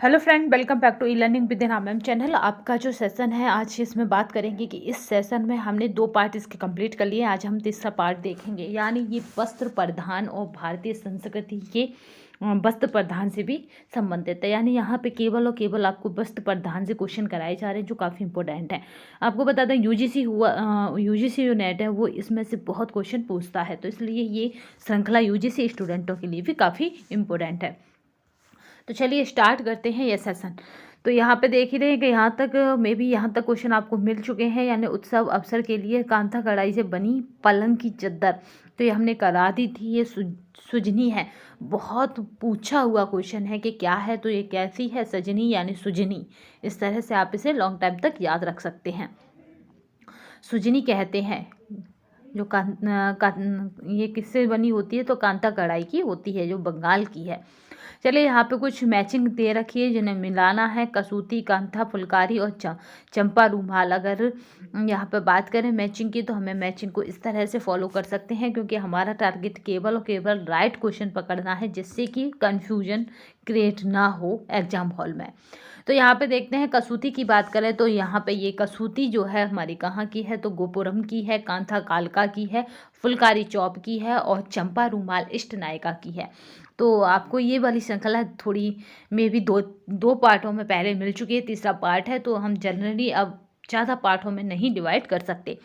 Hello friend, welcome back to e learning with नाम ma'am channel. आपका जो session है आज इसमें बात करेंगे कि इस सेशन में हमने 2 पार्ट इसके कंप्लीट कर लिए। आज हम तीसरा पार्ट देखेंगे, यानी ये वस्त्र परिधान और भारतीय संस्कृति के वस्त्र परिधान से भी संबंधित है। यानी यहाँ पे केवल और केवल आपको वस्त्र परिधान से क्वेश्चन कराए जा रहे हैं, जो काफ़ी इंपॉर्टेंट है। आपको बता दें यूजीसी जो नेट है वो इसमें से बहुत क्वेश्चन पूछता है, तो इसलिए ये श्रृंखला यूजीसी स्टूडेंटों के लिए भी काफ़ी इंपॉर्टेंट है। तो चलिए स्टार्ट करते हैं ये सेशन। तो यहाँ पे देख ही रहे हैं कि यहाँ तक मे भी यहाँ तक क्वेश्चन आपको मिल चुके हैं। यानी उत्सव अवसर के लिए कांथा कढ़ाई से बनी पलंग की चद्दर, तो ये हमने करा दी थी। ये सुजनी है, बहुत पूछा हुआ क्वेश्चन है कि क्या है, तो ये कैसी है, सजनी यानी सुजनी। इस तरह से आप इसे लॉन्ग टाइम तक याद रख सकते हैं। सुजनी कहते हैं जो ये किससे बनी होती है, तो कांता कढ़ाई की होती है, जो बंगाल की है। चलिए यहाँ पे कुछ मैचिंग दे रखी है जिन्हें मिलाना है। कसूती, कांथा, फुलकारी और चंपा रूमाल। अगर यहाँ पे बात करें मैचिंग की, तो हमें मैचिंग को इस तरह से फॉलो कर सकते हैं, क्योंकि हमारा टारगेट केवल और केवल राइट क्वेश्चन पकड़ना है, जिससे कि कन्फ्यूजन क्रिएट ना हो एग्जाम हॉल में। तो यहाँ पे देखते हैं कसूती की बात करें, तो यहाँ पे ये कसूती जो है हमारी कहाँ की है, तो गोपुरम की है। कांथा कालका की है। फुलकारी चौप की है। और चंपा रूमाल इष्ट नायिका की है। तो आपको ये वाली श्रृंखला थोड़ी मे भी दो पार्टों में पहले मिल चुकी है, तीसरा पार्ट है, तो हम जनरली अब ज़्यादा पार्टों में नहीं डिवाइड कर सकते।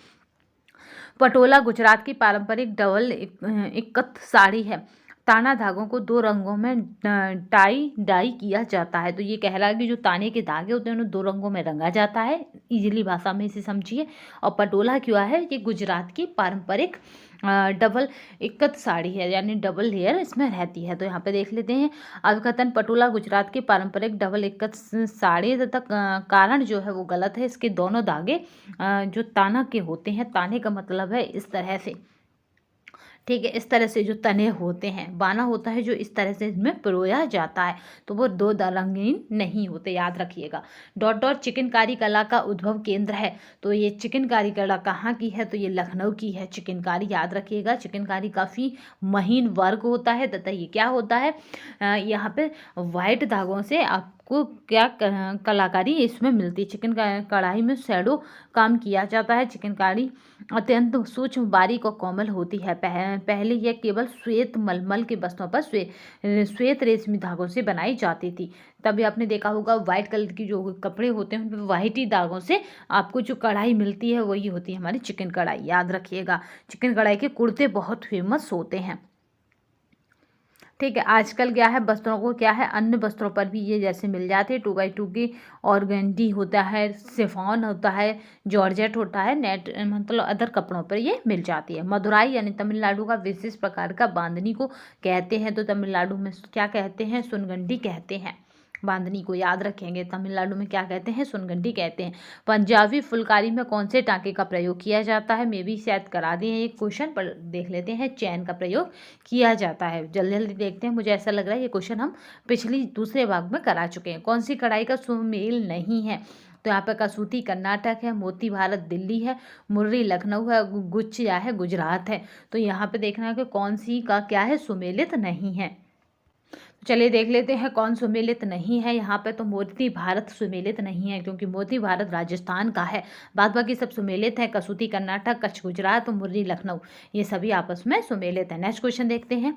पटोला गुजरात की पारंपरिक डबल इक्कत साड़ी है। ताना धागों को 2 रंगों में डाई किया जाता है। तो ये कह रहा है कि जो ताने के धागे होते हैं उन्हें 2 रंगों में रंगा जाता है। इजीली भाषा में इसे समझिए। और पटोला क्या है, ये गुजरात की पारंपरिक डबल इक्कत साड़ी है, यानी डबल लेयर इसमें रहती है। तो यहाँ पे देख लेते हैं अवकथन। पटोला गुजरात की पारंपरिक डबल इक्कत साड़ी तथा कारण जो है वो गलत है। इसके दोनों धागे जो ताना के होते हैं, ताने का मतलब है इस तरह से, ठीक है, इस तरह से जो तने होते हैं। बाना होता है जो इस तरह से इसमें पिरोया जाता है, तो वो 2 रंगीन नहीं होते, याद रखिएगा। डॉट डॉट चिकनकारी कला का उद्भव केंद्र है। तो ये चिकनकारी कला कहाँ की है, तो ये लखनऊ की है चिकनकारी, याद रखिएगा। चिकनकारी काफ़ी महीन वर्क होता है, तथा ये क्या होता है, यहाँ पे वाइट धागों से आपको क्या कलाकारी इसमें मिलती है। चिकन कढ़ाई में शैडो काम किया जाता है। चिकनकारी अत्यंत सूक्ष्म, बारीक और कोमल होती है। पहले यह केवल श्वेत मलमल के वस्त्रों पर श्वेत रेशमी धागों से बनाई जाती थी। तभी आपने देखा होगा वाइट कलर की जो कपड़े होते हैं उन पर वाइट ही धागों से आपको जो कढ़ाई मिलती है वही होती है हमारी चिकन कढ़ाई, याद रखिएगा। चिकन कढ़ाई के कुर्ते बहुत फेमस होते हैं, ठीक है। आजकल क्या है, वस्त्रों को क्या है, अन्य वस्त्रों पर भी ये जैसे मिल जाते हैं। 2x2 की ऑर्गेंडी होता है, सिफॉन होता है, जॉर्जेट होता है, नेट मतलब अदर कपड़ों पर ये मिल जाती है। मदुराई यानी तमिलनाडु का विशेष प्रकार का बांधनी को कहते हैं। तो तमिलनाडु में क्या कहते हैं, सुनगंडी कहते हैं। बांधनी को याद रखेंगे, तमिलनाडु में क्या कहते हैं, सुनगंडी कहते हैं। पंजाबी फुलकारी में कौन से टाँके का प्रयोग किया जाता है, मे भी शायद करा दिए हैं एक क्वेश्चन पर, देख लेते हैं। चैन का प्रयोग किया जाता है, जल्दी जल्दी देखते हैं। मुझे ऐसा लग रहा है ये क्वेश्चन हम पिछली दूसरे भाग में करा चुके हैं। कौन सी कढ़ाई का सुमेल नहीं है, तो यहाँ पे कसूती कर्नाटक है, मोती भारत दिल्ली है, मुर्री लखनऊ है, गुच्चिया है गुजरात है। तो यहाँ पे देखना है कि कौन सी का क्या है, सुमेलित नहीं है। चलिए देख लेते हैं कौन सुमेलित नहीं है यहाँ पे। तो मोती भारत सुमेलित नहीं है, क्योंकि मोती भारत राजस्थान का है। बाद बाकी सब सुमेलित है, कसूती कर्नाटक, कच्छ गुजरात, मुर्री लखनऊ, ये सभी आपस में सुमेलित है। नेक्स्ट क्वेश्चन देखते हैं।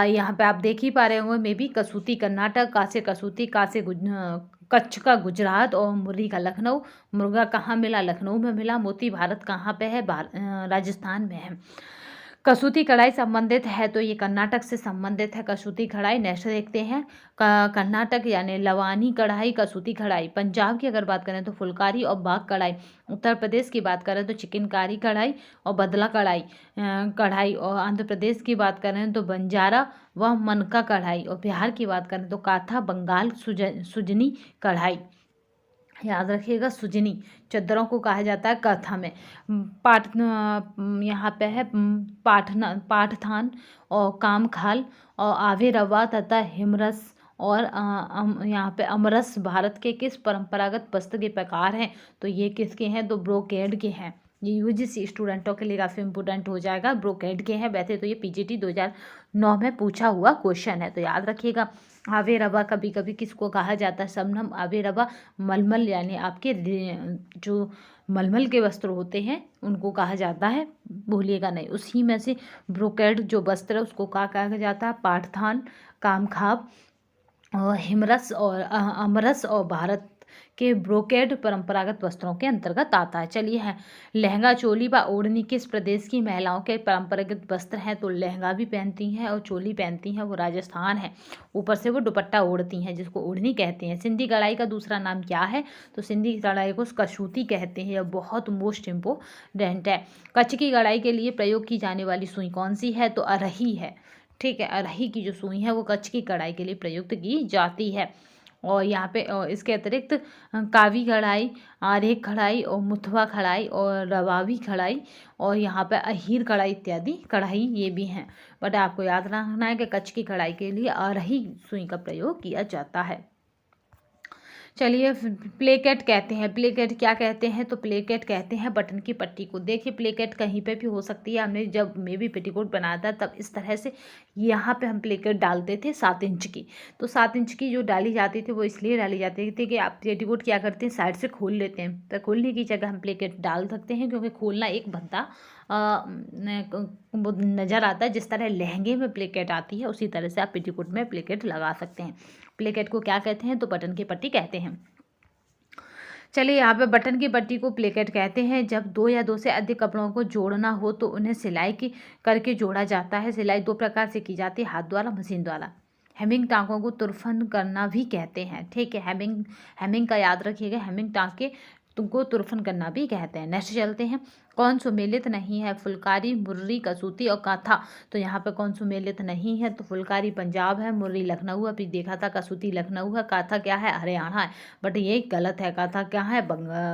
यहाँ पे आप देख ही पा रहे होंगे मे भी, कसूती कर्नाटक, कासे कसूती, कच्छ का गुजरात और मुर्री का लखनऊ। मुर्गा कहाँ मिला, लखनऊ में मिला। मोती भारत कहाँ पे है, राजस्थान में है। कसूती कढ़ाई संबंधित है, तो ये कर्नाटक से संबंधित है कसूती कढ़ाई। नेक्स्ट देखते हैं कर्नाटक यानी लवानी कढ़ाई, कसूती कढ़ाई। पंजाब की अगर बात करें तो फुलकारी और बाग कढ़ाई। उत्तर प्रदेश की बात करें तो चिकनकारी कढ़ाई और बदला कढ़ाई। और आंध्र प्रदेश की बात करें तो बंजारा व मनका कढ़ाई। और बिहार की बात करें तो काथा बंगाल सुजनी कढ़ाई, याद रखिएगा। सुजनी चद्दरों को कहा जाता है कथा में। यहाँ पे है पाठथान और कामखाल और आवे रवा तथा हिमरस। और यहाँ पे अमरस भारत के किस परंपरागत वस्त्र के प्रकार हैं, तो ये किसके हैं, तो ब्रोकेड के हैं। ये यूजीसी स्टूडेंटों के लिए काफ़ी इंपॉर्टेंट हो जाएगा, ब्रोकेड के हैं। वैसे तो ये पीजीटी 2009 में पूछा हुआ क्वेश्चन है, तो याद रखिएगा। आवे रवा कभी कभी किसको कहा जाता है? शबनम आवे रवा मलमल, यानी आपके जो मलमल के वस्त्र होते हैं उनको कहा जाता है, भूलिएगा नहीं। उसी में से ब्रोकेड जो वस्त्र है उसको कहा जाता है? पाठथान, कामखाब और हिमरस और अमरस और भारत के ब्रोकेड परंपरागत वस्त्रों के अंतर्गत आता है। चलिए है, लहंगा चोली व ओढ़नी किस प्रदेश की महिलाओं के परंपरागत वस्त्र हैं? तो लहंगा भी पहनती हैं और चोली पहनती हैं, वो राजस्थान है। ऊपर से वो दुपट्टा ओढ़ती हैं जिसको ओढ़नी कहते हैं। सिंधी कढ़ाई का दूसरा नाम क्या है? तो सिंधी कढ़ाई को कसूती कहते हैं। यह बहुत मोस्ट इम्पोर्टेंट है। कच्छ की कढ़ाई के लिए प्रयोग की जाने वाली सुई कौन सी है? तो अरही है। ठीक है, अरही की जो सुई है वो कच्छ की कढ़ाई के लिए प्रयुक्त की जाती है। और यहाँ पे इसके अतिरिक्त कावी कढ़ाई, आरेख कढ़ाई और मुथवा कढ़ाई और रवाबी कढ़ाई और यहाँ पे अहीर कढ़ाई इत्यादि कढ़ाई ये भी हैं। बट आपको याद रखना है कि कच्छ की कढ़ाई के लिए अरही सुई का प्रयोग किया जाता है। चलिए, प्लेकेट कहते हैं। प्लेकेट क्या कहते हैं? तो प्लेकेट कहते हैं बटन की पट्टी को। देखिए, प्लेकेट कहीं पे भी हो सकती है। हमने जब मैं भी पेटीकोट बनाया था तब इस तरह से यहाँ पे हम प्लेकेट डालते थे 7 इंच की। तो 7 इंच की जो डाली जाती थी वो इसलिए डाली जाती थी कि आप पेटीकोट क्या करते हैं, साइड से खोल लेते हैं। तो खोलने की जगह हम प्लेकेट डाल सकते हैं, क्योंकि खोलना एक भद्दा वो नज़र आता है। जिस तरह लहंगे में प्लेकेट आती है उसी तरह से आप पेटीकोट में प्लेकेट लगा सकते हैं। प्लेकेट को क्या कहते हैं? तो बटन की पट्टी कहते हैं। चलिए, यहाँ पे बटन की पट्टी को प्लेकेट कहते हैं। जब 2 या 2 से अधिक कपड़ों को जोड़ना हो तो उन्हें सिलाई की करके जोड़ा जाता है। सिलाई 2 प्रकार से की जाती है, हाथ द्वारा, मशीन द्वारा। हेमिंग टाँकों को तुरफन करना भी कहते हैं। ठीक है, हेमिंग का याद रखिएगा। हेमिंग टाँके तुमको तुरफन करना भी कहते हैं। नेक्स्ट चलते हैं। कौन सुमेलित नहीं है? फुलकारी, मुर्री, कसूती और काथा। तो यहाँ पे कौन सुमेलित नहीं है? तो फुलकारी पंजाब है, मुर्री लखनऊ, अभी देखा था, कसूती लखनऊ है, काथा क्या है? हरियाणा है। बट ये गलत है। काथा क्या है?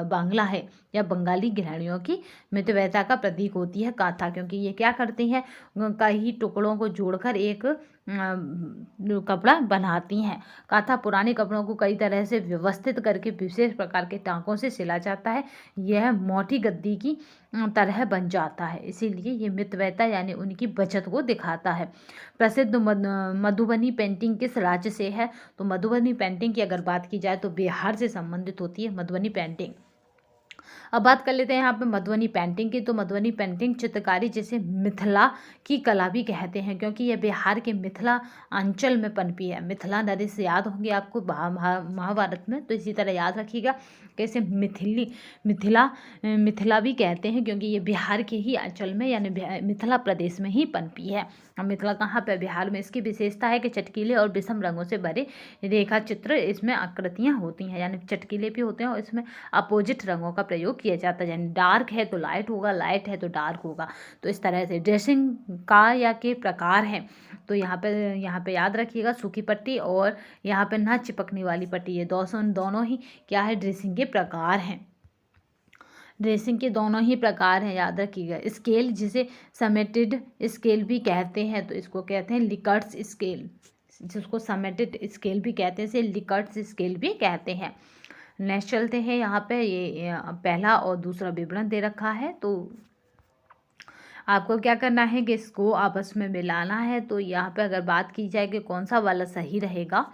बांग्ला है, या बंगाली गृहिणियों की मितव्ययता का प्रतीक होती है काथा, क्योंकि ये क्या करती हैं, कई टुकड़ों को जोड़कर एक कपड़ा बनाती हैं। काथा पुराने कपड़ों को कई तरह से व्यवस्थित करके विशेष प्रकार के टाँकों से सिला जाता है। यह मोटी गद्दी की तरह बन जाता है, इसीलिए ये मितव्ययता यानी उनकी बचत को दिखाता है। प्रसिद्ध मधुबनी पेंटिंग किस राज्य से है? तो मधुबनी पेंटिंग की अगर बात की जाए तो बिहार से संबंधित होती है मधुबनी पेंटिंग। अब बात कर लेते हैं यहाँ पे मधुबनी पेंटिंग की। तो मधुबनी पेंटिंग चित्रकारी जिसे मिथिला की कला भी कहते हैं, क्योंकि यह बिहार के मिथिला अंचल में पनपी है। मिथिला नदी से याद होंगे आपको महाभारत में, तो इसी तरह याद रखिएगा कि इसे मिथिला भी कहते हैं, क्योंकि ये बिहार के ही अंचल में यानी मिथिला प्रदेश में ही पनपी है। अब मिथिला कहाँ पर? बिहार में। इसकी विशेषता है कि चटकीले और विषम रंगों से भरे रेखा चित्र इसमें आकृतियाँ होती हैं, यानी चटकीले भी होते हैं और इसमें अपोजिट रंगों का प्रयोग किया जाता है, यानी डार्क है तो लाइट होगा, लाइट है तो डार्क होगा। तो इस तरह से ड्रेसिंग का या के प्रकार हैं। तो यहाँ पे याद रखिएगा, सूखी पट्टी और यहाँ पे ना चिपकने वाली पट्टी, ये दोनों ही क्या है? ड्रेसिंग के प्रकार हैं। ड्रेसिंग के दोनों ही प्रकार हैं, याद रखिएगा। स्केल जिसे समेटेड स्केल भी कहते हैं, तो इसको कहते हैं लिकर्ट्स स्केल, जिसको समेटेड स्केल भी कहते हैं, इसे लिकर्ट्स स्केल भी कहते हैं। नेक्स्ट चलते हैं। यहाँ पे ये पहला और दूसरा विवरण दे रखा है, तो आपको क्या करना है कि इसको आपस में मिलाना है। तो यहाँ पे अगर बात की जाए कि कौन सा वाला सही रहेगा,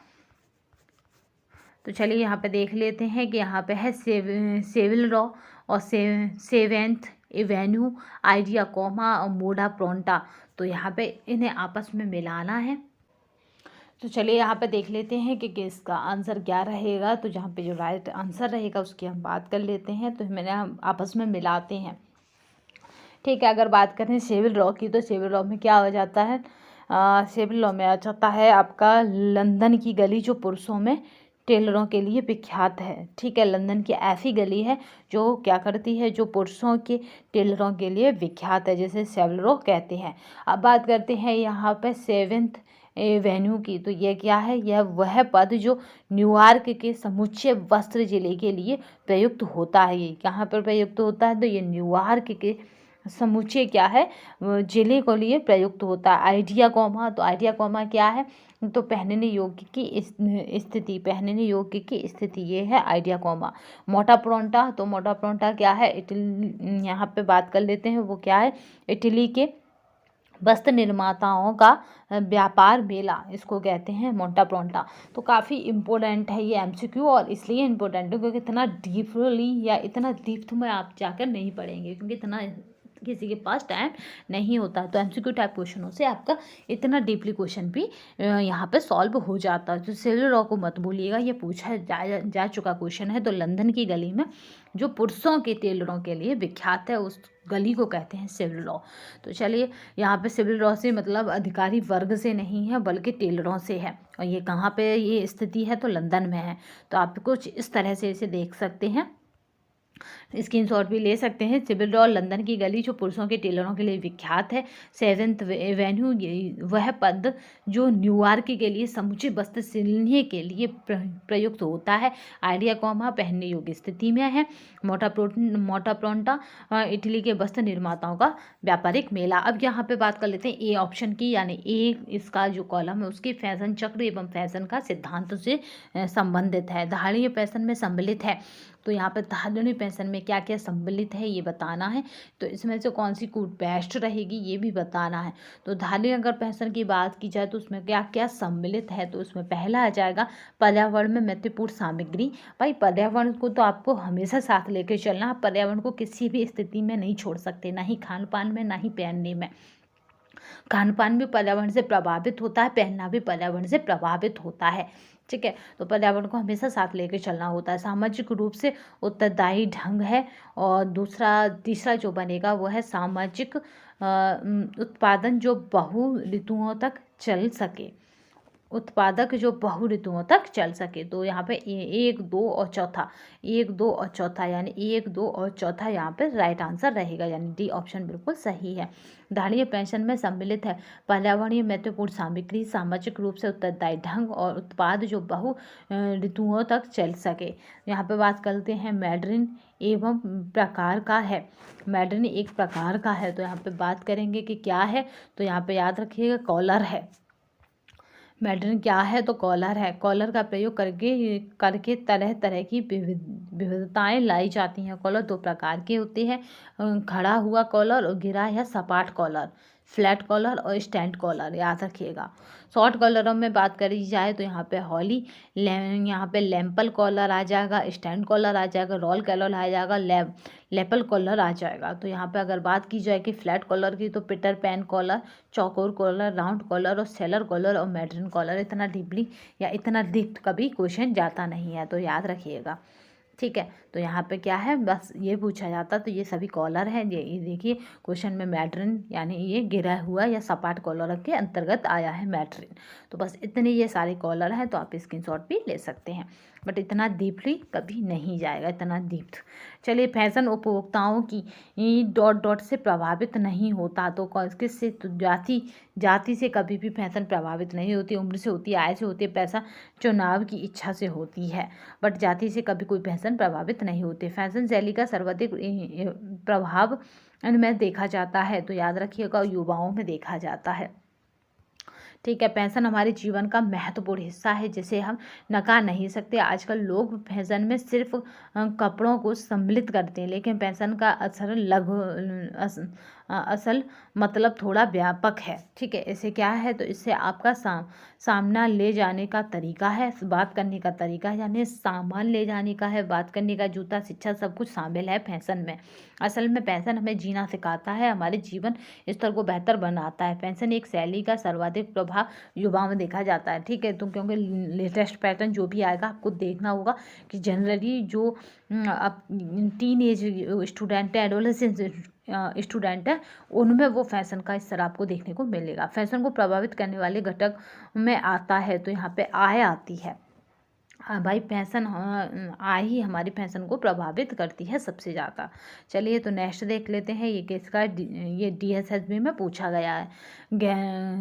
तो चलिए यहाँ पे देख लेते हैं कि यहाँ पे है सेविल रॉ और सेवेंथ एवेन्यू, आइडिया कोमा और मोडा प्रोंटा। तो यहाँ पे इन्हें आपस में मिलाना है। तो चलिए यहाँ पे देख लेते हैं कि इसका आंसर क्या रहेगा। तो जहाँ पे जो राइट आंसर रहेगा उसकी हम बात कर लेते हैं। तो मैंने हम आपस में मिलाते हैं। ठीक है, अगर बात करें सिविल लॉ की, तो सिविल लॉ में क्या हो जाता है? सिविल लॉ में आ जाता है आपका लंदन की गली, जो पुरुषों में टेलरों के लिए विख्यात है। ठीक है, लंदन की ऐसी गली है जो क्या करती है, जो पुरुषों के टेलरों के लिए विख्यात है, जिसे सिविल लॉ कहते हैं। अब बात करते हैं यहाँ पे सेवेंथ एवेन्यू की। तो ये क्या है? यह वह पद जो न्यूयॉर्क के समुच्चय वस्त्र जिले के लिए प्रयुक्त होता है। ये कहाँ पर प्रयुक्त होता है? तो ये न्यूयॉर्क के समुच्चय क्या है, जिले के लिए प्रयुक्त होता है। आइडिया कॉमा, तो आइडिया कॉमा क्या है, तो पहनने योग्य की स्थिति, पहनने योग्य की स्थिति, ये है आइडिया कॉमा। मोटा प्रोंटा, तो मोटा प्रोंटा क्या है, इटली, यहाँ पे बात कर लेते हैं वो क्या है, इटली के वस्त्र निर्माताओं का व्यापार मेला, इसको कहते हैं मोटा प्रोंटा। तो काफ़ी इम्पोर्टेंट है ये एमसीक्यू, और इसलिए इम्पोर्टेंट है क्योंकि इतना डीपली या इतना डीप में आप जाकर नहीं पढ़ेंगे, क्योंकि इतना किसी के पास टाइम नहीं होता। तो एमसीक्यू टाइप क्वेश्चनों से आपका इतना डीपली क्वेश्चन भी यहाँ पे सॉल्व हो जाता है। तो सिविल लॉ को मत भूलिएगा, ये पूछा जा चुका क्वेश्चन है। तो लंदन की गली में जो पुरुषों के टेलरों के लिए विख्यात है, उस गली को कहते हैं सिविल लॉ। तो चलिए, यहाँ पे सिविल लॉ से मतलब अधिकारी वर्ग से नहीं है बल्कि टेलरों से है, और ये कहाँ पे ये स्थिति है, तो लंदन में है। तो आप कुछ इस तरह से इसे देख सकते हैं, स्क्रीनशॉट भी ले सकते हैं। सिविल लॉ, लंदन की गली जो पुरुषों के टेलरों के लिए विख्यात है। 7th एवेन्यू, वह पद जो न्यूयॉर्क के लिए समुचित वस्त्र सिलने के लिए प्रयुक्त होता है। आइडिया कॉमा, पहनने योग्य स्थिति में है। मोटा प्रोंटा, इटली के वस्त्र निर्माताओं का व्यापारिक मेला। अब यहाँ पे बात कर लेते हैं ए ऑप्शन की, यानी ए इसका जो कॉलम है उसकी फैशन चक्र एवं फैशन का सिद्धांत से संबंधित है। धारणीय फैशन में सम्मिलित है। तो यहाँ पे धारणीय फैशन में क्या क्या सम्मिलित है ये बताना है। तो इसमें से कौन सी कूट बेस्ट रहेगी ये भी बताना है। तो धारणीय अगर फैशन की बात की जाए तो उसमें क्या क्या सम्मिलित है, तो उसमें पहला आ जाएगा पर्यावरण में महत्वपूर्ण सामग्री। भाई पर्यावरण को तो आपको हमेशा साथ लेके चलना है, पर्यावरण को किसी भी स्थिति में नहीं छोड़ सकते, ना ही खान पान में, ना ही पहनने में। खान पान भी पर्यावरण से प्रभावित होता है, पहनना भी पर्यावरण से प्रभावित होता है। ठीक है, तो पर्यावरण को हमेशा साथ लेकर चलना होता है। सामाजिक रूप से उत्तरदायी ढंग है, और तीसरा जो बनेगा वो है सामाजिक उत्पादन जो बहु ऋतुओं तक चल सके, उत्पादक जो बहु ऋतुओं तक चल सके। तो यहाँ पे 1, 2 और चौथा, 1, 2 और चौथा, यानी 1, 2 और चौथा यहाँ पे राइट आंसर रहेगा, यानी डी ऑप्शन बिल्कुल सही है। धारणीय पेंशन में सम्मिलित है पर्यावरणीय महत्वपूर्ण सामग्री, सामाजिक रूप से उत्तरदायी ढंग और उत्पाद जो बहु ऋतुओं तक चल सके। यहाँ पे बात करते हैं मैडरिन एवं प्रकार का है। मैडरिन एक प्रकार का है, तो यहाँ पे बात करेंगे कि क्या है, तो यहाँ पे याद रखिएगा कॉलर है। मैडर्न क्या है, तो कॉलर है। कॉलर का प्रयोग करके तरह तरह की विविधताएं लाई जाती हैं। कॉलर दो प्रकार के होते हैं, खड़ा हुआ कॉलर और गिरा या सपाट कॉलर, फ्लैट कॉलर और स्टैंड कॉलर, याद रखिएगा। शॉर्ट कॉलरों में बात करी जाए तो यहाँ पे यहाँ पे लैंपल कॉलर आ जाएगा, स्टैंड कॉलर आ जाएगा, रोल कॉलर आ जाएगा, लेपल कॉलर आ जाएगा। तो यहाँ पे अगर बात की जाए कि फ्लैट कॉलर की, तो पीटर पैन कॉलर, चौकोर कॉलर, राउंड कॉलर और सेलर कॉलर और मैडर्न कॉलर। इतना डीपली या इतना डीप कभी क्वेश्चन जाता नहीं है, तो याद रखिएगा। ठीक है, तो यहाँ पे क्या है, बस ये पूछा जाता, तो ये सभी कॉलर हैं। ये देखिए क्वेश्चन में मैडर्न यानी ये गिरा हुआ या सपाट कॉलर के अंतर्गत आया है मैडर्न। तो बस इतने ये सारे कॉलर हैं, तो आप स्क्रीनशॉट भी ले सकते हैं, बट इतना डीपली कभी नहीं जाएगा, इतना डीप। चलिए, फैशन उपभोक्ताओं की डॉट से प्रभावित नहीं होता, तो किससे, तो जाति से कभी भी फैशन प्रभावित नहीं होती, उम्र से होती है, आय से होती है, पैसा चुनाव की इच्छा से होती है, बट जाति से कभी कोई फैशन प्रभावित नहीं होती। फैशन शैली का सर्वाधिक प्रभाव इनमें देखा जाता है, तो याद रखिएगा युवाओं में देखा जाता है। ठीक है, फैशन हमारे जीवन का महत्वपूर्ण हिस्सा है जिसे हम नकार नहीं सकते। आजकल लोग फैशन में सिर्फ कपड़ों को सम्मिलित करते हैं, लेकिन फैशन का असल मतलब थोड़ा व्यापक है। ठीक है, इसे क्या है, तो इससे आपका सामना ले जाने का तरीका है, बात करने का तरीका है, यानी सामान ले जाने का है, बात करने का, जूता, शिक्षा, सब कुछ शामिल है फैशन में। असल में फैशन हमें जीना सिखाता है, हमारे जीवन स्तर को बेहतर बनाता है। फैशन एक शैली का सर्वाधिक प्रभाव युवाओं में देखा जाता है। ठीक है, तो क्योंकि लेटेस्ट पैटर्न जो भी आएगा आपको देखना होगा कि जनरली जो अब टीन एज स्टूडेंट है, एडोलेसेंस स्टूडेंट है, उनमें वो फैशन का इस तरह आपको देखने को मिलेगा। फैशन को प्रभावित करने वाले घटक में आता है, तो यहाँ पे आय आती है। भाई फैशन आय ही हमारी फैशन को प्रभावित करती है सबसे ज़्यादा। चलिए, तो नेक्स्ट देख लेते हैं, ये किसका, ये DSSB में पूछा गया है।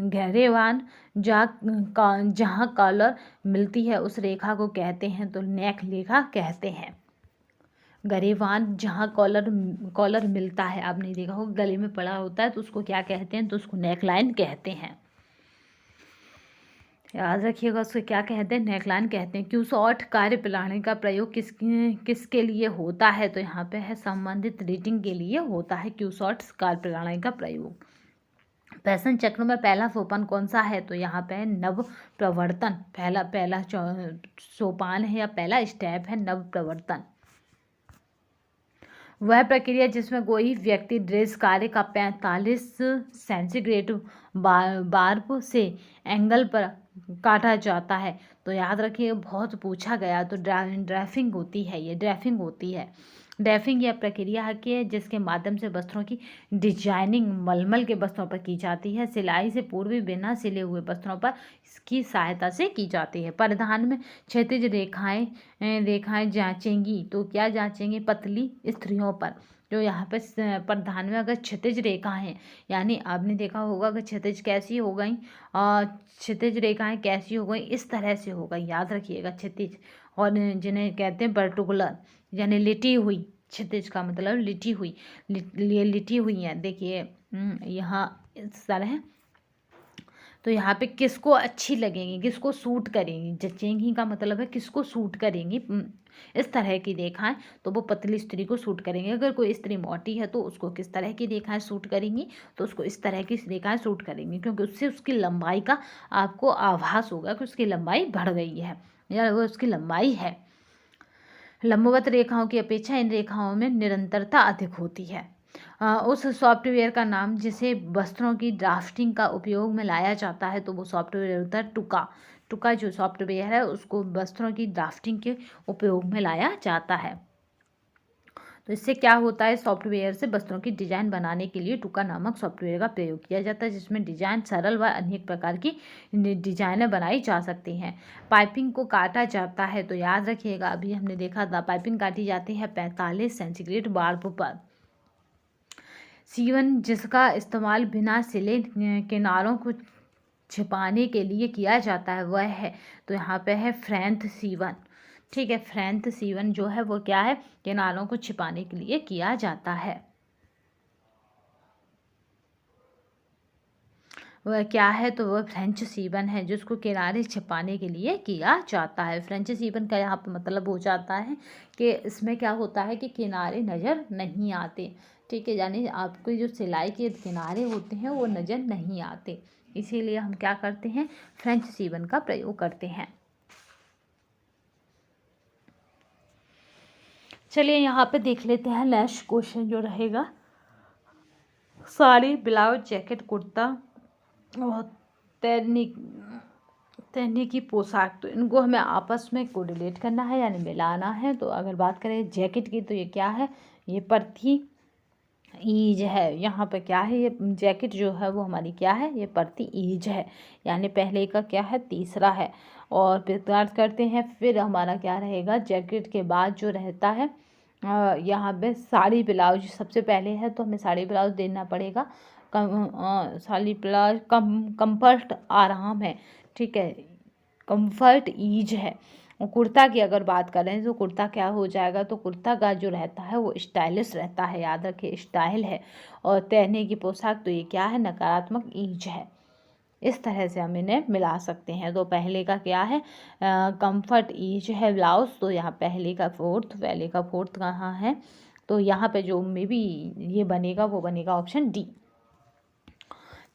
घेरेवान जहाँ कॉलर मिलती है उस रेखा को कहते हैं, तो नेक रेखा कहते हैं। गरेबान जहाँ कॉलर कॉलर मिलता है, आपने देखा होगा गले में पड़ा होता है तो उसको क्या कहते हैं, तो उसको नेकलाइन कहते हैं। याद रखिएगा उसको क्या कहते हैं, नेकलाइन कहते हैं। क्यूसॉट कार्य प्रणाली का प्रयोग किसके लिए होता है, तो यहाँ पे है संबंधित रेटिंग के लिए होता है क्यूसॉट कार्य प्रणाली का प्रयोग। पैसन चक्र में पहला सोपान कौन सा है, तो यहाँ पे है नव प्रवर्तन। पहला पहला सोपान है या पहला स्टेप है नव प्रवर्तन। वह प्रक्रिया जिसमें कोई व्यक्ति ड्रेस कार्य का 45 सेंटीग्रेड बार्ब से एंगल पर काटा जाता है, तो याद रखिए बहुत पूछा गया, तो ड्राफ्टिंग होती है, ये ड्राफ्टिंग होती है। ड्राफ्टिंग यह प्रक्रिया है कि जिसके माध्यम से वस्त्रों की डिजाइनिंग मलमल के वस्त्रों पर की जाती है। सिलाई से पूर्व बिना सिले हुए वस्त्रों पर इसकी सहायता से की जाती है। परिधान में क्षैतिज रेखाएं जांचेंगी, तो क्या जांचेंगी, पतली स्त्रियों पर। जो यहाँ पे परिधान में अगर क्षैतिज रेखा है, यानी आपने देखा होगा कि क्षैतिज कैसी हो गई, क्षैतिज रेखाएं कैसी हो गई, इस तरह से हो गई, याद रखिएगा क्षैतिज। और जिन्हें कहते हैं पर्टिकुलर, यानी लिटी हुई। क्षैतिज का मतलब लिटी हुई, लिटी हुई है। देखिए यहाँ इस तरह, तो यहाँ पे किसको अच्छी लगेंगी, किसको सूट करेंगी, जचेंगी का मतलब है किसको सूट करेंगी। इस तरह की रेखाएं तो वो पतली स्त्री को सूट करेंगे। अगर कोई स्त्री मोटी है तो उसको किस तरह की रेखाएं सूट करेंगी, तो उसको इस तरह की रेखाएं सूट करेंगी, क्योंकि उससे उसकी लंबाई का आपको आभास होगा कि उसकी लंबाई बढ़ गई है या वो उसकी लंबाई है। लंबवत रेखाओं की अपेक्षा इन रेखाओं में निरंतरता अधिक होती है। उस सॉफ्टवेयर का नाम जिसे वस्त्रों की ड्राफ्टिंग का उपयोग में लाया जाता है, तो वो सॉफ्टवेयर होता है टुका। टुका जो सॉफ्टवेयर है उसको वस्त्रों की ड्राफ्टिंग के उपयोग में लाया जाता है। तो इससे क्या होता है, सॉफ्टवेयर से वस्त्रों की डिजाइन बनाने के लिए टुका नामक सॉफ्टवेयर का प्रयोग किया जाता है, जिसमें डिजाइन सरल व अनेक प्रकार की डिजाइनें बनाई जा सकती हैं। पाइपिंग को काटा जाता है, तो याद रखिएगा अभी हमने देखा था पाइपिंग काटी जाती है 45 सेंटीग्रेड बार्ब पर। सीवन जिसका इस्तेमाल बिना सिले किनारों को छिपाने के लिए किया जाता है वह है, तो यहाँ पे है फ्रैंथ सीवन। ठीक है, फ्रैंथ सीवन जो है वो क्या है, किनारों को छिपाने के लिए किया जाता है। वह क्या है, तो वह फ्रेंच सीवन है जिसको किनारे छिपाने के लिए किया जाता है। फ्रेंच सीवन का यहाँ पे मतलब हो जाता है कि इसमें क्या होता है कि किनारे नज़र नहीं आते। ठीक है, यानी आपके जो सिलाई के किनारे होते हैं वो नज़र नहीं आते, इसीलिए हम क्या करते हैं, फ्रेंच सीवन का प्रयोग करते हैं। चलिए यहाँ पे देख लेते हैं नेक्स्ट क्वेश्चन जो रहेगा, साड़ी, ब्लाउज, जैकेट, कुर्ता और तैरने की पोशाक, तो इनको हमें आपस में कोरिलेट करना है यानी मिलाना है। तो अगर बात करें जैकेट की, तो ये क्या है, ये प्रति ईज है। यहाँ पे क्या है, ये जैकेट जो है वो हमारी क्या है, ये प्रति ईज है, यानी पहले का क्या है, तीसरा है। और फिर बात करते हैं, फिर हमारा क्या रहेगा, जैकेट के बाद जो रहता है यहाँ पे साड़ी ब्लाउज सबसे पहले है, तो हमें साड़ी ब्लाउज देना पड़ेगा। साड़ी ब्लाउज कंफर्ट आराम है, ठीक है, कंफर्ट ईज है। और कुर्ता की अगर बात करें तो कुर्ता क्या हो जाएगा, तो कुर्ता का जो रहता है वो स्टाइलिश रहता है, याद रखिए स्टाइल है। और तैरने की पोशाक, तो ये क्या है, नकारात्मक ईज है। इस तरह से हम इन्हें मिला सकते हैं। तो पहले का क्या है, कंफर्ट ईज है ब्लाउज, तो यहाँ पहले का फोर्थ कहाँ है, तो यहाँ पे जो मे बी ये बनेगा वो बनेगा ऑप्शन डी।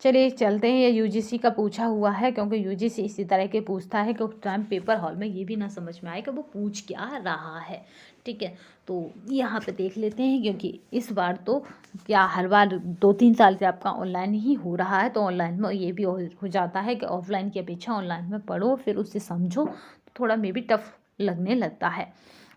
चलिए चलते हैं, ये यूजीसी का पूछा हुआ है, क्योंकि यूजीसी इसी तरह के पूछता है कि उस टाइम पेपर हॉल में ये भी ना समझ में आए कि वो पूछ क्या रहा है। ठीक है, तो यहाँ पे देख लेते हैं, क्योंकि इस बार तो क्या हर बार 2-3 साल से आपका ऑनलाइन ही हो रहा है, तो ऑनलाइन में ये भी हो जाता है कि ऑफलाइन की अपेक्षा ऑनलाइन में पढ़ो फिर उससे समझो, तो थोड़ा मे बी टफ लगने लगता है।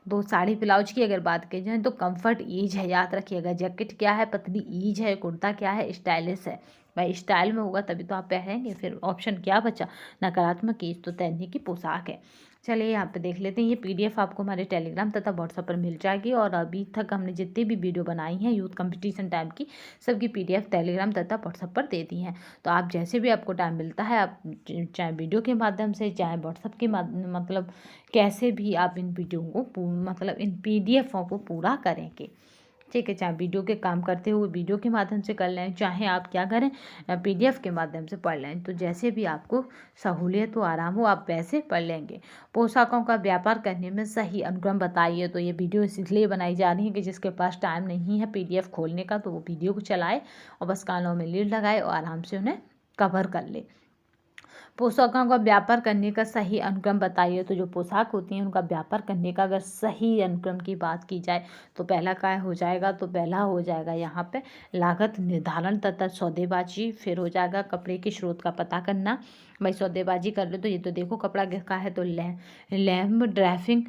तो साड़ी ब्लाउज की अगर बात की जाए तो कंफर्ट ईज है, याद रखिएगा। जैकेट क्या है, पतली ईज है। कुर्ता क्या है, स्टाइलिश है। भाई स्टाइल में होगा तभी तो आप पहनेंगे। फिर ऑप्शन क्या बचा, नकारात्मक ईज, तो तैरने की पोशाक है। चलिए यहाँ पे देख लेते हैं। ये पीडीएफ आपको हमारे टेलीग्राम तथा व्हाट्सएप पर मिल जाएगी और अभी तक हमने जितनी भी वीडियो बनाई हैं यूथ कंपटीशन टाइम की, सबकी पीडीएफ टेलीग्राम तथा व्हाट्सएप पर दे दी हैं। तो आप जैसे भी आपको टाइम मिलता है, आप चाहे वीडियो के माध्यम से, चाहे व्हाट्सएप के मतलब कैसे भी आप इन वीडियो को मतलब इन पीडीएफों को पूरा करेंगे। ठीक है, चाहे वीडियो के काम करते हुए वीडियो के माध्यम से कर लें, चाहे आप क्या करें पीडीएफ के माध्यम से पढ़ लें। तो जैसे भी आपको सहूलियत हो, आराम हो, आप वैसे पढ़ लेंगे। पोशाकों का व्यापार करने में सही अनुक्रम बताइए। तो ये वीडियो इसलिए बनाई जा रही है कि जिसके पास टाइम नहीं है पीडीएफ खोलने का, तो वो वीडियो को चलाए और बस कानों में लीड लगाए और आराम से उन्हें कवर कर ले। पोशाकों का व्यापार करने का सही अनुक्रम बताइए। तो जो पोशाक होती हैं उनका व्यापार करने का अगर सही अनुक्रम की बात की जाए तो पहला क्या हो जाएगा, तो पहला हो जाएगा यहाँ पे लागत निर्धारण तथा सौदेबाजी। फिर हो जाएगा कपड़े के स्रोत का पता करना। भाई सौदेबाजी कर लो तो ये तो देखो कपड़ा किसका है, तो लैम्ब ड्राइविंग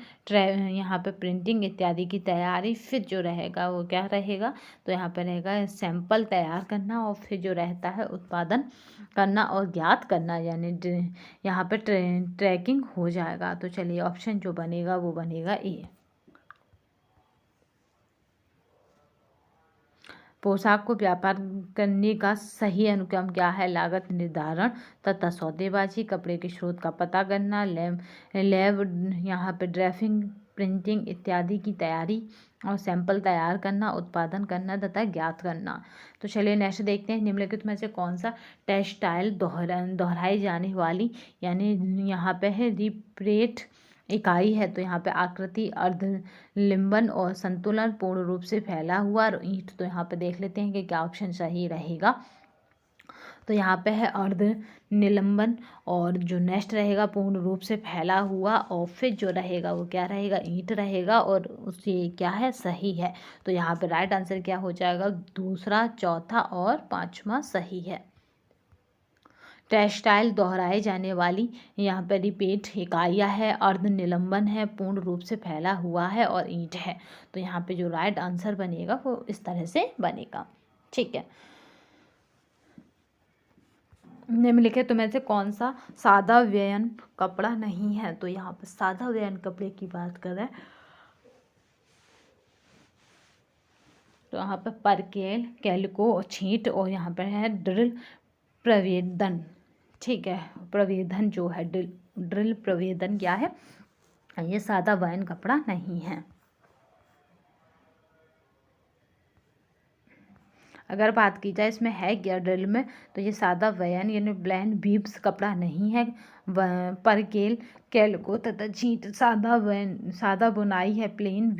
यहाँ पे प्रिंटिंग इत्यादि की तैयारी। फिर जो रहेगा वो क्या रहेगा, तो यहाँ पे रहेगा सैंपल तैयार करना और फिर जो रहता है उत्पादन करना और ज्ञात करना, यानी यहाँ पे ट्रैकिंग हो जाएगा। तो चलिए ऑप्शन जो बनेगा वो बनेगा ए। पोशाक को व्यापार करने का सही अनुक्रम क्या है, लागत निर्धारण तथा सौदेबाजी, कपड़े के स्रोत का पता करना, लैब यहाँ पे ड्राफ्टिंग प्रिंटिंग इत्यादि की तैयारी और सैंपल तैयार करना, उत्पादन करना तथा ज्ञात करना। तो चलिए नेक्स्ट देखते हैं, निम्नलिखित में से कौन सा टेक्सटाइल दोहराई जाने वाली यानी यहाँ पे है रिपरेट इकाई है। तो यहाँ पे आकृति, अर्ध लिम्बन और संतुलन पूर्ण रूप से फैला हुआ और ईंट। तो यहाँ पे देख लेते हैं कि क्या ऑप्शन सही रहेगा। तो यहाँ पे है अर्ध निलंबन और जो नेक्स्ट रहेगा पूर्ण रूप से फैला हुआ और फिर जो रहेगा वो क्या रहेगा, ईंट रहेगा और उससे क्या है, सही है। तो यहाँ पे राइट आंसर क्या हो जाएगा, दूसरा, चौथा और पांचवा सही है। टेक्सटाइल दोहराए जाने वाली यहाँ पर रिपीट इकाइयाँ है, अर्ध निलंबन है, पूर्ण रूप से फैला हुआ है और ईंट है। तो यहाँ पे जो राइट आंसर बनेगा वो इस तरह से बनेगा। ठीक है, निम्नलिखित में से कौन सा सादा व्ययन कपड़ा नहीं है। तो यहाँ पर सादा व्ययन कपड़े की बात करें तो यहाँ पर परकेल, कैलिको और छींट और यहाँ पर है ड्रिल प्रवेदन। ठीक है, प्रवेदन जो है ड्रिल प्रवेदन क्या है, ये सादा व्ययन कपड़ा नहीं है। अगर बात की जाए इसमें है क्या ड्रिल में, तो ये सादा व्ययन यानी ब्लैंड बीब्स कपड़ा नहीं है। परकेल, कैलको तथा छींट सादा बुनाई है, प्लेन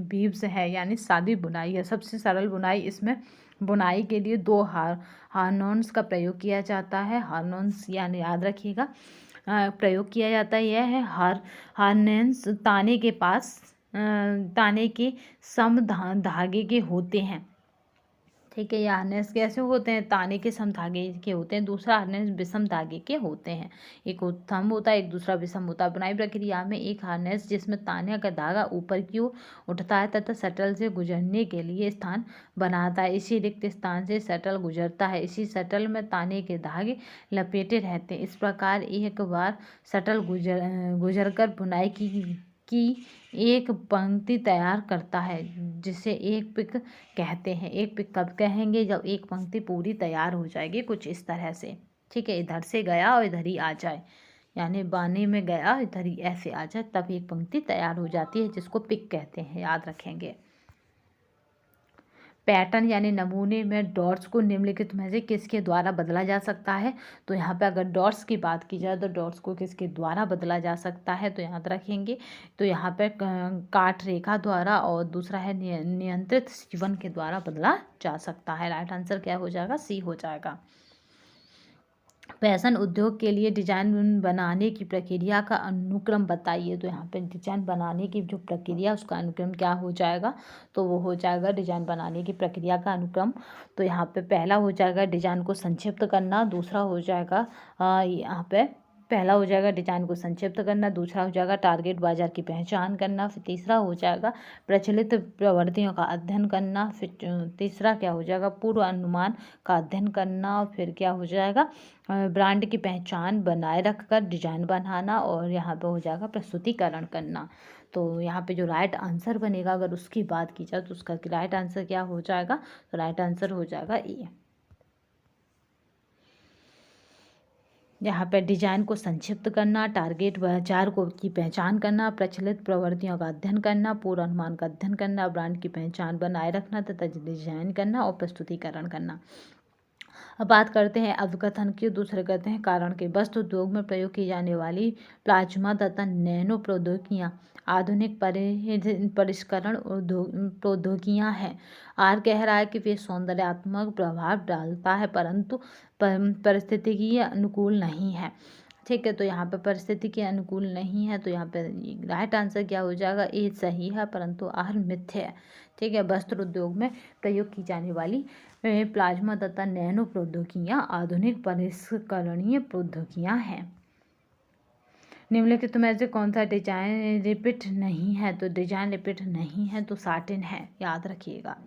बीब्स है यानी सादी बुनाई है। सबसे सरल बुनाई, इसमें बुनाई के लिए दो हार्नोन्स का प्रयोग किया जाता है। हार्नोन्स यानी याद रखिएगा प्रयोग किया जाता है, यह है हार्नेंस ताने के पास ताने के सम धागे के होते हैं। ठीक है, ये हार्नेस कैसे होते हैं, ताने के सम धागे के होते हैं। दूसरा हार्नेस विषम धागे के होते हैं। एक उत्तम होता है, एक दूसरा विषम होता है। बुनाई प्रक्रिया में एक हार्नेस जिसमें ताने का धागा ऊपर की ओर उठता है तथा शटल से गुजरने के लिए स्थान बनाता है। इसी रिक्त स्थान से शटल गुजरता है। इसी शटल में ताने के धागे लपेटे रहते हैं। इस प्रकार एक बार शटल गुजरकर बुनाई की एक पंक्ति तैयार करता है, जिसे एक पिक कहते हैं। एक पिक कब कहेंगे, जब एक पंक्ति पूरी तैयार हो जाएगी, कुछ इस तरह से। ठीक है, इधर से गया और इधर ही आ जाए, यानी बाने में गया इधर ही ऐसे आ जाए, तब एक पंक्ति तैयार हो जाती है, जिसको पिक कहते हैं, याद रखेंगे। पैटर्न यानी नमूने में डॉट्स को निम्नलिखित में से किसके द्वारा बदला जा सकता है। तो यहाँ पे अगर डॉट्स की बात की जाए तो डॉट्स को किसके द्वारा बदला जा सकता है, तो याद रखेंगे। तो यहाँ पे काट रेखा द्वारा और दूसरा है नियंत्रित सीवन के द्वारा बदला जा सकता है। राइट आंसर क्या हो जाएगा, सी हो जाएगा। फैशन उद्योग के लिए डिजाइन बनाने की प्रक्रिया का अनुक्रम बताइए। तो यहाँ पे डिजाइन बनाने की जो प्रक्रिया उसका अनुक्रम क्या हो जाएगा, तो वो हो जाएगा डिजाइन बनाने की प्रक्रिया का अनुक्रम। तो यहाँ पे पहला हो जाएगा डिजाइन को संक्षिप्त करना, दूसरा हो जाएगा यहाँ पे पहला हो जाएगा डिजाइन को संक्षिप्त करना, दूसरा हो जाएगा टारगेट बाजार की पहचान करना, फिर तीसरा हो जाएगा प्रचलित प्रवृत्तियों का अध्ययन करना, फिर तीसरा क्या हो जाएगा पूर्व अनुमान का अध्ययन करना, और फिर क्या हो जाएगा ब्रांड की पहचान बनाए रखकर डिजाइन बनाना, और यहाँ पे हो जाएगा प्रस्तुतिकरण करना। तो यहाँ पे जो राइट आंसर बनेगा अगर उसकी बात की जाए तो उसका राइट आंसर क्या हो जाएगा, तो राइट आंसर हो जाएगा ए। यहाँ पे डिजाइन को संक्षिप्त करना, टारगेट बाजार को की पहचान करना, प्रचलित प्रवृत्तियों का अध्ययन करना, पूर्वानुमान का अध्ययन करना, ब्रांड की पहचान बनाए रखना तथा डिजाइन करना और प्रस्तुतिकरण करना। अब बात करते हैं अवकथन की। दूसरे कहते हैं कारण के। वस्त्र उद्योग में प्रयोग की जाने वाली प्लाज्मा तथा नैनो प्रौद्योगिकियाँ आधुनिक परिष्करण प्रौद्योगिकियाँ हैं। आर कह रहा है कि वे सौंदर्यात्मक प्रभाव डालता है परंतु परिस्थितिकीय अनुकूल नहीं है। ठीक है, तो यहाँ पे परिस्थिति के अनुकूल नहीं है, तो यहाँ पे राइट आंसर क्या हो जाएगा, ए सही है परंतु आर मिथ्य है। ठीक है, वस्त्र उद्योग में प्रयोग की जाने वाली प्लाज्मा तथा नैनो प्रौद्योगिकियाँ आधुनिक परिष्करणीय प्रौद्योगिकियाँ हैं। निम्नलिखित में से कौन सा डिजाइन रिपीट नहीं है, तो डिजाइन रिपीट नहीं है तो साटिन है, याद रखिएगा।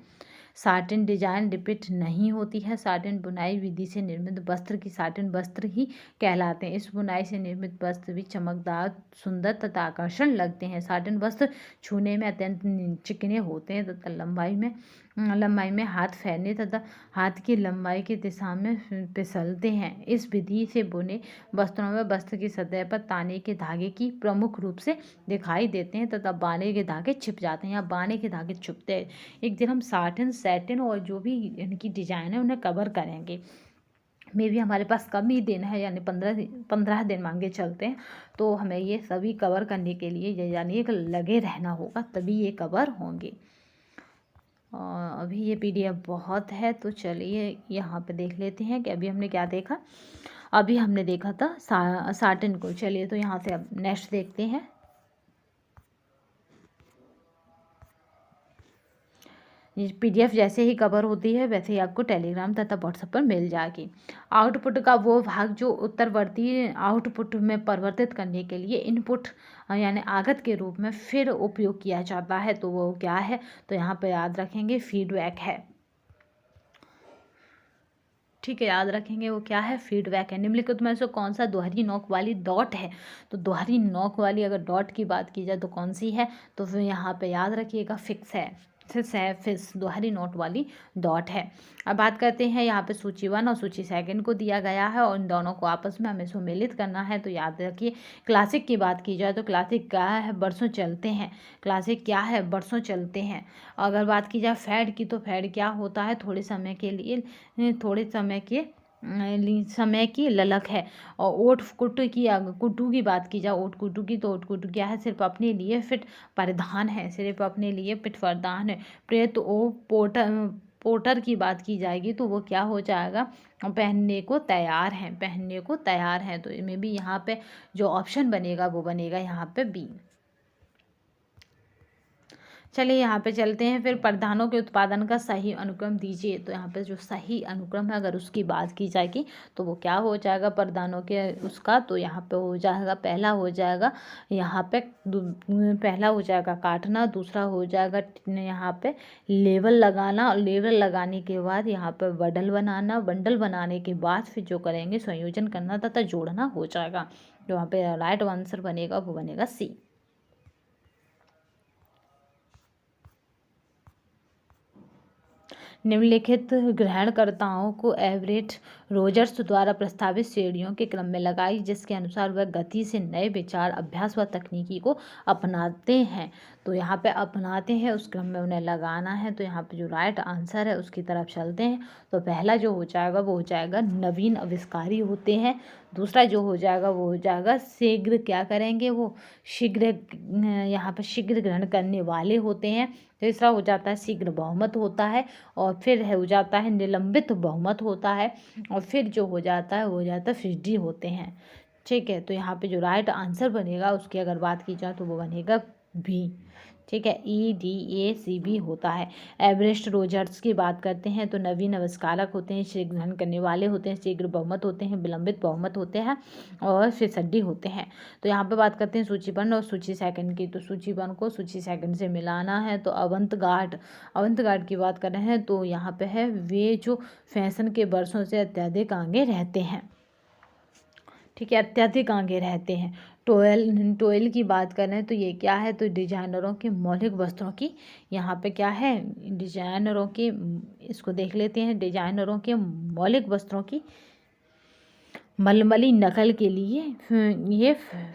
साटिन डिजाइन रिपीट नहीं होती है। साटिन बुनाई विधि से निर्मित वस्त्र की साटिन वस्त्र ही कहलाते हैं। इस बुनाई से निर्मित वस्त्र भी चमकदार, सुंदर तथा आकर्षण लगते हैं। साटिन वस्त्र छूने में अत्यंत चिकने होते हैं तथा लंबाई में हाथ फैलने तथा हाथ की लंबाई की दिशा में फिसलते हैं। इस विधि से बुने वस्त्रों में वस्त्र की सतह पर ताने के धागे की प्रमुख रूप से दिखाई देते हैं तथा बाने के धागे छिप जाते हैं या बाने के धागे छुपते हैं। एक दिन हम साटिन, सैटिन और जो भी इनकी डिजाइन है उन्हें कवर करेंगे। मे भी हमारे पास कम ही दिन है, यानी 15 दिन मांगे चलते हैं, तो हमें ये सभी कवर करने के लिए यानी लगे रहना होगा, तभी ये कवर होंगे। अभी ये पीडीएफ बहुत है, तो चलिए यहाँ पे देख लेते हैं कि अभी हमने क्या देखा। अभी हमने देखा था साटिन को। चलिए तो यहाँ से अब नेक्स्ट देखते हैं। ये पीडीएफ जैसे ही कवर होती है वैसे ही आपको टेलीग्राम तथा व्हाट्सएप पर मिल जाएगी। आउटपुट का वो भाग जो उत्तरवर्ती आउटपुट में परिवर्तित करने के लिए इनपुट यानी आगत के रूप में फिर उपयोग किया जाता है, तो वो क्या है, तो यहाँ पे याद रखेंगे फीडबैक है। ठीक है, याद रखेंगे वो क्या है, फीडबैक है। निम्नलिखित में से कौन सा दोहरी नोक वाली डॉट है, तो दोहरी नोक वाली अगर डॉट की बात की जाए तो कौन सी है, तो फिर यहाँ पे याद रखिएगा फिक्स है। फिक्स दोहरी नोट वाली डॉट है। अब बात करते हैं यहाँ पे सूची 1 और सूची 2 को दिया गया है और इन दोनों को आपस में हमें सम्मिलित करना है। तो याद रखिए क्लासिक की बात की जाए तो क्लासिक क्या है, बरसों चलते हैं। क्लासिक क्या है, बरसों चलते हैं। अगर बात की जाए फैड की, तो फैड क्या होता है, थोड़े समय के लिए, थोड़े समय की ललक है। और ओट कुट्टू की बात की जाए, ओट कुट्टू की, तो ओट कुट्टू क्या है, सिर्फ अपने लिए फिट परिधान है, सिर्फ अपने लिए फिट परिधान है। प्रेत ओ पोटर की बात की जाएगी तो वो क्या हो जाएगा, पहनने को तैयार हैं, पहनने को तैयार हैं। तो इनमें भी यहाँ पे जो ऑप्शन बनेगा वो बनेगा यहाँ पे बी। चलिए यहाँ पे चलते हैं, फिर परिधानों के उत्पादन का सही अनुक्रम दीजिए। तो यहाँ पे जो सही अनुक्रम है अगर उसकी बात की जाएगी तो वो क्या हो जाएगा परिधानों के उसका, तो यहाँ पे हो जाएगा पहला हो जाएगा यहाँ पे पहला हो जाएगा काटना, दूसरा हो जाएगा यहाँ पे लेबल लगाना, और लेबल लगाने के बाद यहाँ पे बंडल बनाना, बंडल बनाने के बाद फिर जो करेंगे संयोजन करना तथा जोड़ना हो जाएगा। तो वहाँ पे राइट आंसर बनेगा वो बनेगा सी। निम्नलिखित ग्रहणकर्ताओं को एवरेट रोजर्स द्वारा प्रस्तावित श्रेणियों के क्रम में लगाई, जिसके अनुसार वह गति से नए विचार, अभ्यास व तकनीकी को अपनाते हैं। तो यहाँ पे अपनाते हैं उस क्रम में उन्हें लगाना है। तो यहाँ पे जो राइट आंसर है उसकी तरफ चलते हैं। तो पहला जो हो जाएगा वो हो जाएगा नवीन आविष्कारी होते हैं। दूसरा जो हो जाएगा वो हो जाएगा शीघ्र क्या करेंगे, वो शीघ्र यहाँ पर शीघ्र ग्रहण करने वाले होते हैं। तीसरा हो जाता है शीघ्र बहुमत होता है, और फिर हो जाता है निलंबित बहुमत होता है, और फिर जो हो जाता है वो हो जाता है फ्रिजी होते हैं। ठीक है, तो यहाँ पे जो राइट आंसर बनेगा उसकी अगर बात की जाए तो वो बनेगा बी। ठीक है, EDACB होता है। एवरेस्ट रोजर्स की बात करते हैं तो नवीन आविष्कारक होते हैं, शीघ्र ग्रहण करने वाले होते हैं, शीघ्र बहुमत होते हैं, विलंबित बहुमत होते हैं और फिसड्डी होते हैं। तो यहाँ पे बात करते हैं सूचीबद्ध और सूची सेकंड की। तो सूचीबद्ध को सूची सेकंड से मिलाना है तो अवंत गार्ड की बात कर रहे हैं तो यहाँ पे है वे जो फैशन के वर्षों से अत्यधिक आगे रहते हैं। ठीक है, अत्यधिक आगे रहते हैं। टोयल की बात कर रहे हैं तो ये क्या है, तो डिजाइनरों के मौलिक वस्त्रों की, यहाँ पे क्या है, डिजाइनरों के, इसको देख लेते हैं, डिजाइनरों के मौलिक वस्त्रों की मलमली नकल के लिए ये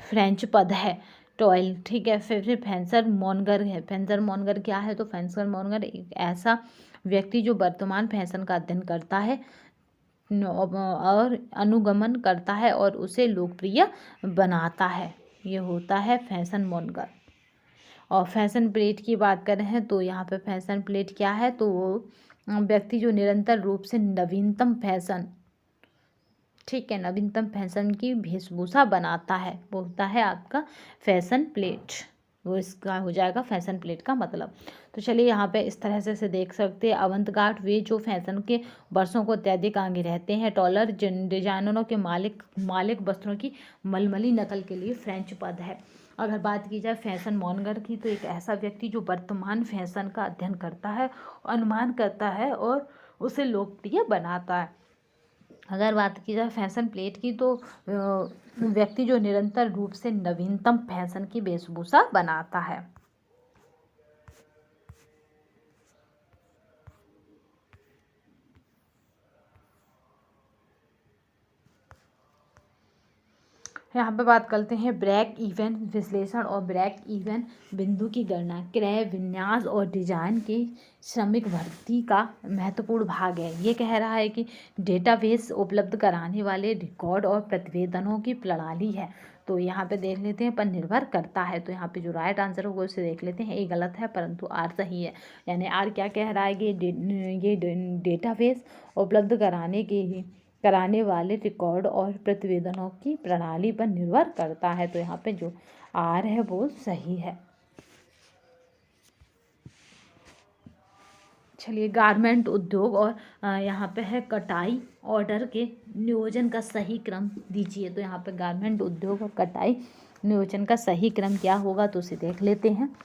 फ्रेंच पद है टॉयल। ठीक है, फिर फेंसर मोनगर है। फेंसर मोनगर क्या है, तो फेंसर मोनगर एक ऐसा व्यक्ति जो वर्तमान फैशन का अध्ययन करता है और अनुगमन करता है और उसे लोकप्रिय बनाता है, ये होता है फैशन मोनगर। और फैशन प्लेट की बात कर रहे हैं तो यहाँ पे फैशन प्लेट क्या है, तो वो व्यक्ति जो निरंतर रूप से नवीनतम फैशन, ठीक है, नवीनतम फैशन की वेशभूषा बनाता है, वो होता है आपका फैशन प्लेट। वो इसका हो जाएगा फैशन प्लेट का मतलब। तो चलिए यहाँ पे इस तरह से देख सकते हैं। अवंतगार्ड वे जो फैशन के वर्षों को अत्यधिक आगे रहते हैं। टॉलर डिजाइनरों के मालिक वस्त्रों की मलमली नकल के लिए फ्रेंच पद है। अगर बात की जाए फैशन मॉन्गर की तो एक ऐसा व्यक्ति जो वर्तमान फैशन का अध्ययन करता है, अनुमान करता है और उसे लोकप्रिय बनाता है। अगर बात की जाए फैशन प्लेट की तो व्यक्ति जो निरंतर रूप से नवीनतम फैशन की वेशभूषा बनाता है। यहाँ पे बात करते हैं ब्रेक इवन विश्लेषण और ब्रेक इवन बिंदु की गणना क्रय विन्यास और डिजाइन के श्रमिक भर्ती का महत्वपूर्ण भाग है। ये कह रहा है कि डेटाबेस उपलब्ध कराने वाले रिकॉर्ड और प्रतिवेदनों की प्रणाली है। तो यहाँ पे देख लेते हैं पर निर्भर करता है। तो यहाँ पे जो राइट आंसर होगा उसे देख लेते हैं। ए गलत है परंतु आर सही है। यानी आर क्या कह रहा है कि ये डेटाबेस उपलब्ध कराने वाले रिकॉर्ड और प्रतिवेदनों की प्रणाली पर निर्भर करता है। तो यहाँ पे जो आर है वो सही है। चलिए, गारमेंट उद्योग और यहाँ पे है कटाई ऑर्डर के नियोजन का सही क्रम दीजिए। तो यहाँ पे गारमेंट उद्योग और कटाई नियोजन का सही क्रम क्या होगा तो उसे देख लेते हैं।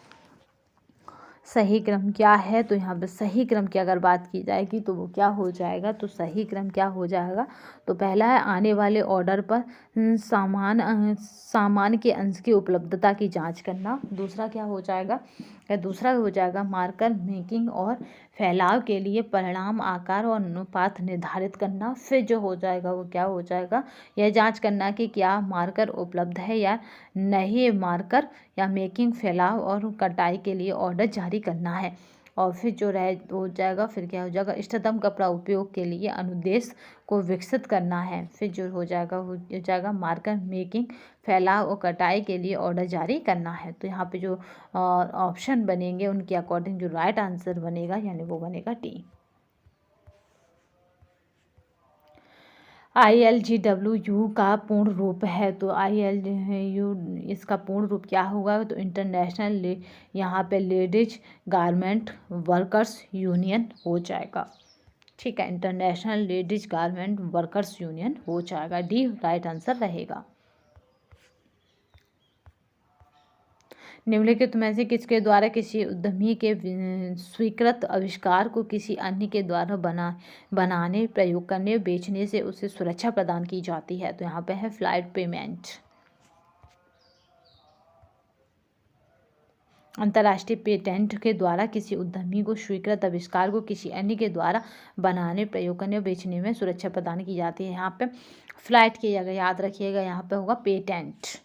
सही क्रम क्या है, तो यहाँ पे सही क्रम की अगर बात की जाएगी तो वो क्या हो जाएगा, तो सही क्रम क्या हो जाएगा, तो पहला है आने वाले ऑर्डर पर सामान के अंश की उपलब्धता की जांच करना। दूसरा क्या हो जाएगा, दूसरा हो जाएगा मार्कर मेकिंग और फैलाव के लिए परिणाम आकार और अनुपात निर्धारित करना। फिर जो हो जाएगा वो क्या हो जाएगा, यह जांच करना कि क्या मार्कर उपलब्ध है या नहीं, मार्कर या मेकिंग फैलाव और कटाई के लिए ऑर्डर जारी करना है। और फिर जो हो जाएगा, फिर क्या हो जाएगा, इष्टतम कपड़ा उपयोग के लिए अनुदेश को विकसित करना है। फिर जो हो जाएगा मार्कर मेकिंग फैलाव और कटाई के लिए ऑर्डर जारी करना है। तो यहाँ पे जो ऑप्शन बनेंगे उनके अकॉर्डिंग जो राइट आंसर बनेगा यानी वो बनेगा टी। ILGWU का पूर्ण रूप है, तो ILGU इसका पूर्ण रूप क्या होगा, तो इंटरनेशनल यहाँ पे लेडीज गारमेंट वर्कर्स यूनियन हो जाएगा। ठीक है, international ladies garment workers union हो जाएगा। डी राइट आंसर रहेगा। निम्नलिखित में से किसके द्वारा किसी उद्यमी के स्वीकृत आविष्कार को किसी अन्य के द्वारा बनाने, प्रयोग करने, बेचने से उसे सुरक्षा प्रदान की जाती है। तो यहाँ पे है फ्लाइट पेमेंट। अंतर्राष्ट्रीय पेटेंट के द्वारा किसी उद्यमी को स्वीकृत आविष्कार को किसी अन्य के द्वारा बनाने, प्रयोग करने और बेचने में सुरक्षा प्रदान की जाती है। यहाँ पे फ्लाइट की जगह याद रखिएगा, यहाँ पे होगा पेटेंट।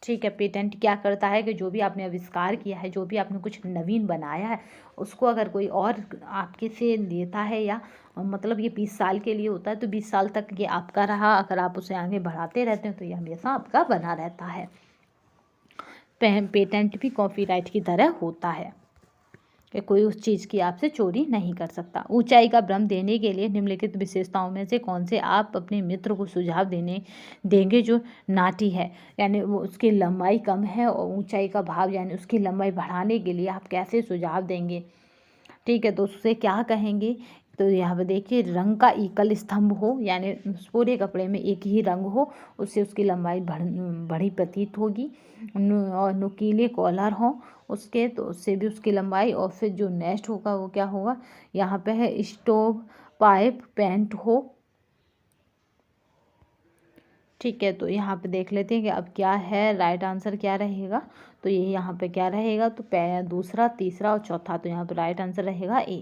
ठीक है, पेटेंट क्या करता है कि जो भी आपने आविष्कार किया है, जो भी आपने कुछ नवीन बनाया है, उसको अगर कोई और आपके से लेता है या मतलब ये 20 साल के लिए होता है तो 20 साल तक ये आपका रहा। अगर आप उसे आगे बढ़ाते रहते हैं तो ये हमेशा आपका बना रहता है। पेटेंट भी कॉपीराइट की तरह होता है। कि कोई उस चीज़ की आपसे चोरी नहीं कर सकता। ऊंचाई का भ्रम देने के लिए निम्नलिखित विशेषताओं में से कौन से आप अपने मित्र को सुझाव देंगे जो नाटी है, यानी वो उसकी लंबाई कम है और ऊंचाई का भाव यानी उसकी लंबाई बढ़ाने के लिए आप कैसे सुझाव देंगे। ठीक है, तो उससे क्या कहेंगे, तो यहाँ पे देखिए रंग का एकल स्तंभ हो, यानी उस पूरे कपड़े में एक ही रंग हो, उससे उसकी लंबाई बड़ी प्रतीत होगी। और नुकीले कॉलर हो उसके, तो उससे भी उसकी लंबाई। और फिर जो नेक्स्ट होगा वो क्या होगा, यहाँ पे है स्टोव पाइप पैंट हो। ठीक है, तो यहाँ पे देख लेते हैं कि अब क्या है, राइट आंसर क्या रहेगा। तो ये यहाँ पे क्या रहेगा, तो दूसरा, तीसरा और चौथा, तो यहाँ पे राइट आंसर रहेगा ए।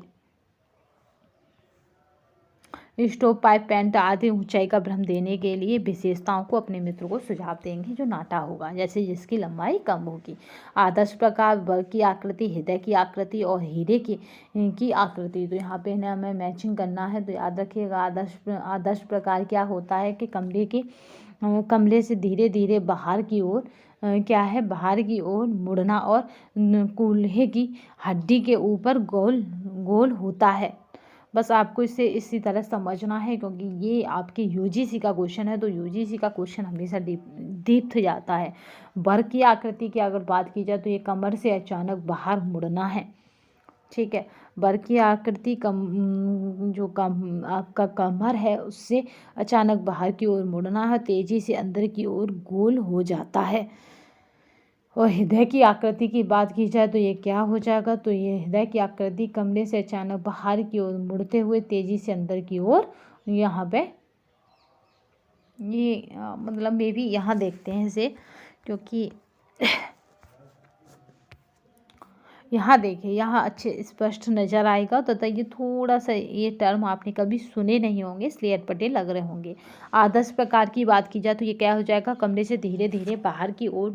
स्टोव पाइप पैंट आदि ऊंचाई का भ्रम देने के लिए विशेषताओं को अपने मित्र को सुझाव देंगे जो नाटा होगा, जैसे जिसकी लंबाई कम होगी। आदर्श प्रकार, वर्ग की आकृति, हृदय की आकृति और हीरे की आकृति। तो यहाँ पे ना हमें मैचिंग करना है, तो याद रखिएगा आदर्श प्रकार क्या होता है कि कमरे से धीरे धीरे बाहर की ओर क्या है, बाहर की ओर मुड़ना और कूल्हे की हड्डी के ऊपर गोल गोल होता है। बस आपको इसे इसी तरह समझना है, क्योंकि ये आपके यूजीसी का क्वेश्चन है, तो यूजीसी का क्वेश्चन हमेशा दीप्त जाता है। वर्ग की आकृति की अगर बात की जाए तो ये कमर से अचानक बाहर मुड़ना है। ठीक है, वर्ग की आकृति आपका कमर है उससे अचानक बाहर की ओर मुड़ना है, तेजी से अंदर की ओर गोल हो जाता है। और हृदय की आकृति की बात की जाए तो ये क्या हो जाएगा, तो ये हृदय की आकृति कमरे से अचानक बाहर की ओर मुड़ते हुए तेजी से अंदर की ओर, यहाँ पे ये मतलब मे भी यहाँ देखते हैं इसे, क्योंकि यहाँ देखिए, यहाँ अच्छे स्पष्ट नज़र आएगा। तथा ये थोड़ा सा ये टर्म आपने कभी सुने नहीं होंगे, इसलिए अटपटे लग रहे होंगे। आदर्श प्रकार की बात की जाए तो ये क्या हो जाएगा, कमरे से धीरे धीरे बाहर की ओर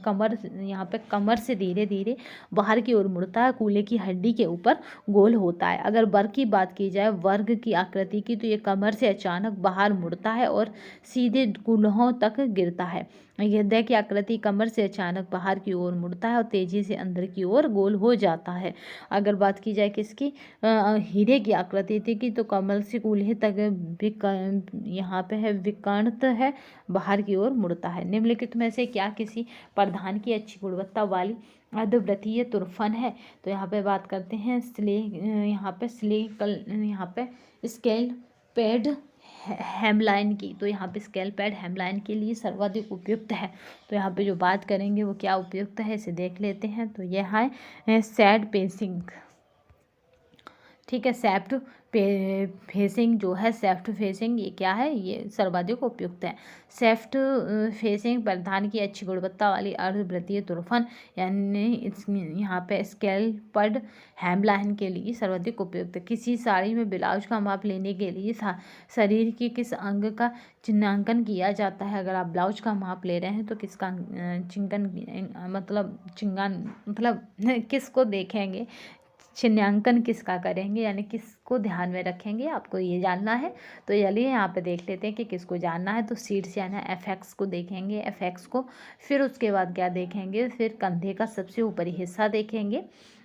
कमर, यहाँ पे कमर से धीरे धीरे बाहर की ओर मुड़ता है, कूल्हे की हड्डी के ऊपर गोल होता है। अगर वर्ग की बात की जाए, वर्ग की आकृति की, तो ये कमर से अचानक बाहर मुड़ता है और सीधे कूल्हों तक गिरता है। हृदय की आकृति कमर से अचानक बाहर की ओर मुड़ता है और तेजी से अंदर की ओर गोल हो जाता है। अगर बात की जाए किसकी, हीरे की आकृति थी की, तो कमर से कूल्हे तक यहाँ पे है विकर्णत है, बाहर की ओर मुड़ता है। निम्नलिखित में से क्या किसी प्रधान की अच्छी गुणवत्ता वाली अर्धवृत्तीय तुरफन है, तो यहाँ पे बात करते हैं यहाँ पे स्केल पैड हेमलाइन की। तो यहाँ पे स्केल पैड हेमलाइन के लिए सर्वाधिक उपयुक्त है। तो यहाँ पे जो बात करेंगे वो क्या उपयुक्त है, इसे देख लेते हैं। तो यह है सैड पेसिंग। ठीक है, सेफ्ट फेसिंग ये क्या है, ये सर्वाधिक उपयुक्त है। सेफ्ट फेसिंग प्रधान की अच्छी गुणवत्ता वाली अर्धवृत्तीय तुरफन, यानी यहाँ पे स्कैल्प्ड हेमलाइन के लिए सर्वाधिक उपयुक्त है। किसी साड़ी में ब्लाउज का माप लेने के लिए शरीर के किस अंग का चिन्हांकन किया जाता है। अगर आप ब्लाउज का माप ले रहे हैं तो किसका मतलब किसको देखेंगे, चिन्हांकन किसका करेंगे, यानी किसको ध्यान में रखेंगे, आपको ये जानना है। तो चलिए यहाँ पे देख लेते हैं कि किसको जानना है। तो सीट्स यानी एफेक्स को देखेंगे, एफेक्स को। फिर उसके बाद क्या देखेंगे, फिर कंधे का सबसे ऊपरी हिस्सा देखेंगे।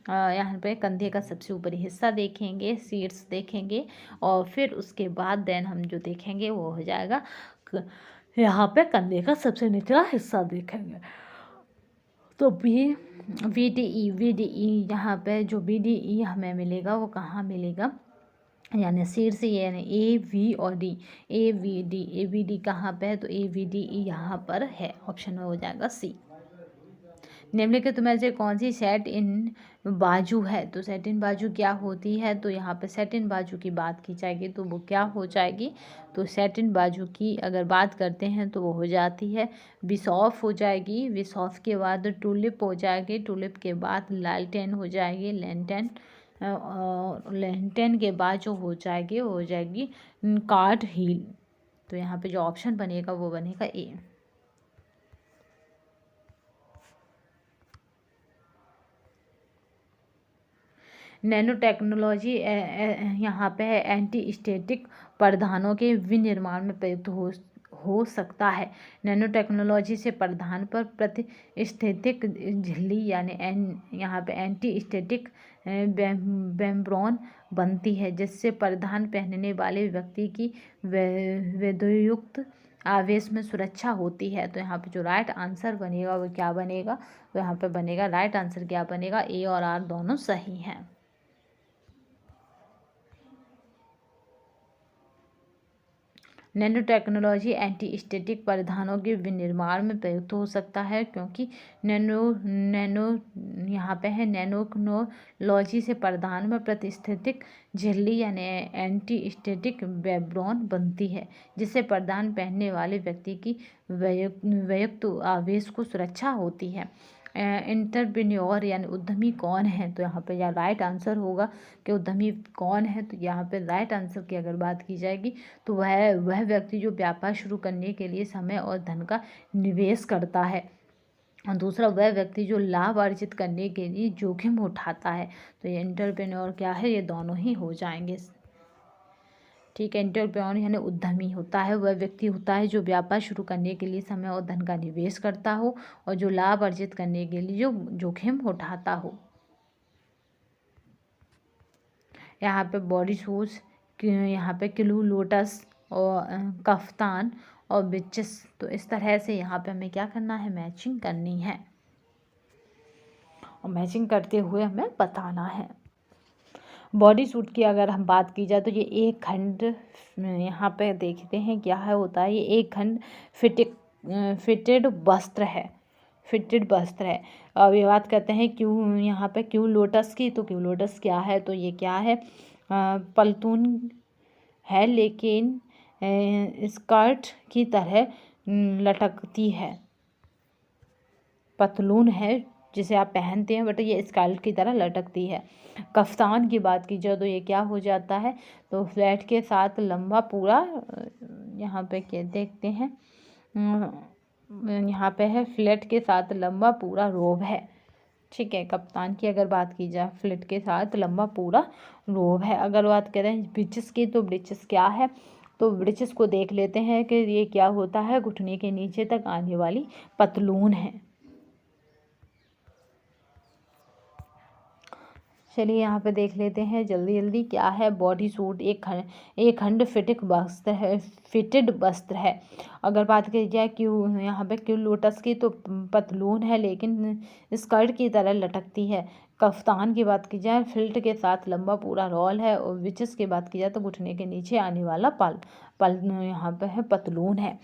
यहाँ पे कंधे का सबसे ऊपरी हिस्सा देखेंगे, सीट्स देखेंगे, और फिर उसके बाद देन हम जो देखेंगे वो हो जाएगा यहाँ पे कंधे का सबसे निचला हिस्सा देखेंगे। तो वी डी ई यहाँ पे जो VDE हमें मिलेगा वो कहाँ मिलेगा, यानी शीर्ष यानी AVD कहाँ पे है, तो AVDE यहाँ पर है, ऑप्शन में हो जाएगा सी। निम्नलिखित में से कौन सी सेट इन बाजू है, तो सेट इन बाजू क्या होती है, तो यहाँ पे सेट इन बाजू की बात की जाएगी तो वो क्या हो जाएगी, तो सेट इन बाजू की अगर बात करते हैं तो वो हो जाती है बिसॉफ हो जाएगी, बिसॉफ के बाद टूलिप हो जाएगी, टूलिप के बाद लालटेन हो जाएगी, लेंटेन के बाद जो हो जाएगी वो हो जाएगी कार्ड हील। तो यहाँ पे जो ऑप्शन बनेगा वो बनेगा ए। नैनो टेक्नोलॉजी यहाँ पे है एंटी स्टैटिक परिधानों के विनिर्माण में प्रयुक्त हो सकता है। नैनो टेक्नोलॉजी से प्रधान पर प्रतिस्थितिक झिल्ली यानी यहाँ पे एंटी स्टैटिक मेम्ब्रेन बनती है, जिससे प्रधान पहनने वाले व्यक्ति की विद्युत आवेश में सुरक्षा होती है। तो यहाँ पे जो राइट आंसर बनेगा वो क्या बनेगा? तो यहाँ पे बनेगा, राइट आंसर क्या बनेगा? ए और आर दोनों सही हैं। नैनो टेक्नोलॉजी एंटी स्टैटिक परिधानों के विनिर्माण में प्रयुक्त हो सकता है, क्योंकि नैनो नैनो यहाँ पे है नैनोटेक्नोलॉजी से परिधान में प्रतिस्थितिक झिल्ली यानी एंटी स्टैटिक मेम्ब्रेन बनती है, जिससे परिधान पहनने वाले व्यक्ति की वैयक्तिक आवेश को सुरक्षा होती है। एंटरप्रेन्योर यानी उद्यमी कौन है? तो यहाँ पे या राइट आंसर होगा कि उद्यमी कौन है। तो यहाँ पे राइट आंसर की अगर बात की जाएगी तो वह व्यक्ति जो व्यापार शुरू करने के लिए समय और धन का निवेश करता है, और दूसरा वह व्यक्ति जो लाभ अर्जित करने के लिए जोखिम उठाता है। तो ये एंटरप्रेन्योर क्या है? ये दोनों ही हो जाएंगे। ठीक है, एंटरप्रेन्योर यानी उद्यमी होता है वह व्यक्ति होता है जो व्यापार शुरू करने के लिए समय और धन का निवेश करता हो, और जो लाभ अर्जित करने के लिए जो जोखिम उठाता हो। यहाँ पे बॉडी शूज, यहाँ पे क्लू लोटस और कफ्तान और बिचेस। तो इस तरह से यहाँ पे हमें क्या करना है? मैचिंग करनी है, और मैचिंग करते हुए हमें बताना है। बॉडी सूट की अगर हम बात की जाए तो ये एक खंड, यहाँ पे देखते हैं क्या है होता है। ये एक खंड फिटेड वस्त्र है, फिटेड वस्त्र है। अब ये बात करते हैं क्यों, यहाँ पे क्यों लोटस की। तो क्यों लोटस क्या है? तो ये क्या है? पल्तून है, लेकिन स्कर्ट की तरह लटकती है। पतलून है जिसे आप पहनते हैं, बट ये स्कर्ट की तरह लटकती है। कफ्तान की बात की जाए तो ये क्या हो जाता है? तो फ्लैट के साथ लंबा पूरा, यहाँ पे क्या देखते हैं, यहाँ पे है फ्लैट के साथ लंबा पूरा रोब है। ठीक है, कप्तान की अगर बात की जाए फ्लैट के साथ लंबा पूरा रोब है। अगर बात करें ब्रिचेस की, तो ब्रिचेस क्या है? तो ब्रिचेस को देख लेते हैं कि ये क्या होता है। घुटने के नीचे तक आने वाली पतलून है। चलिए यहाँ पे देख लेते हैं जल्दी जल्दी क्या है। बॉडी सूट एक खंड फिटेड वस्त्र है। अगर बात की जाए क्यों, यहाँ पे क्यों लोटस की, तो पतलून है लेकिन स्कर्ट की तरह लटकती है। कफ्तान की बात की जाए फिल्ट के साथ लंबा पूरा रोल है। और विचेस की बात की जाए तो घुटने के नीचे आने वाला पल यहाँ पे है पतलून है।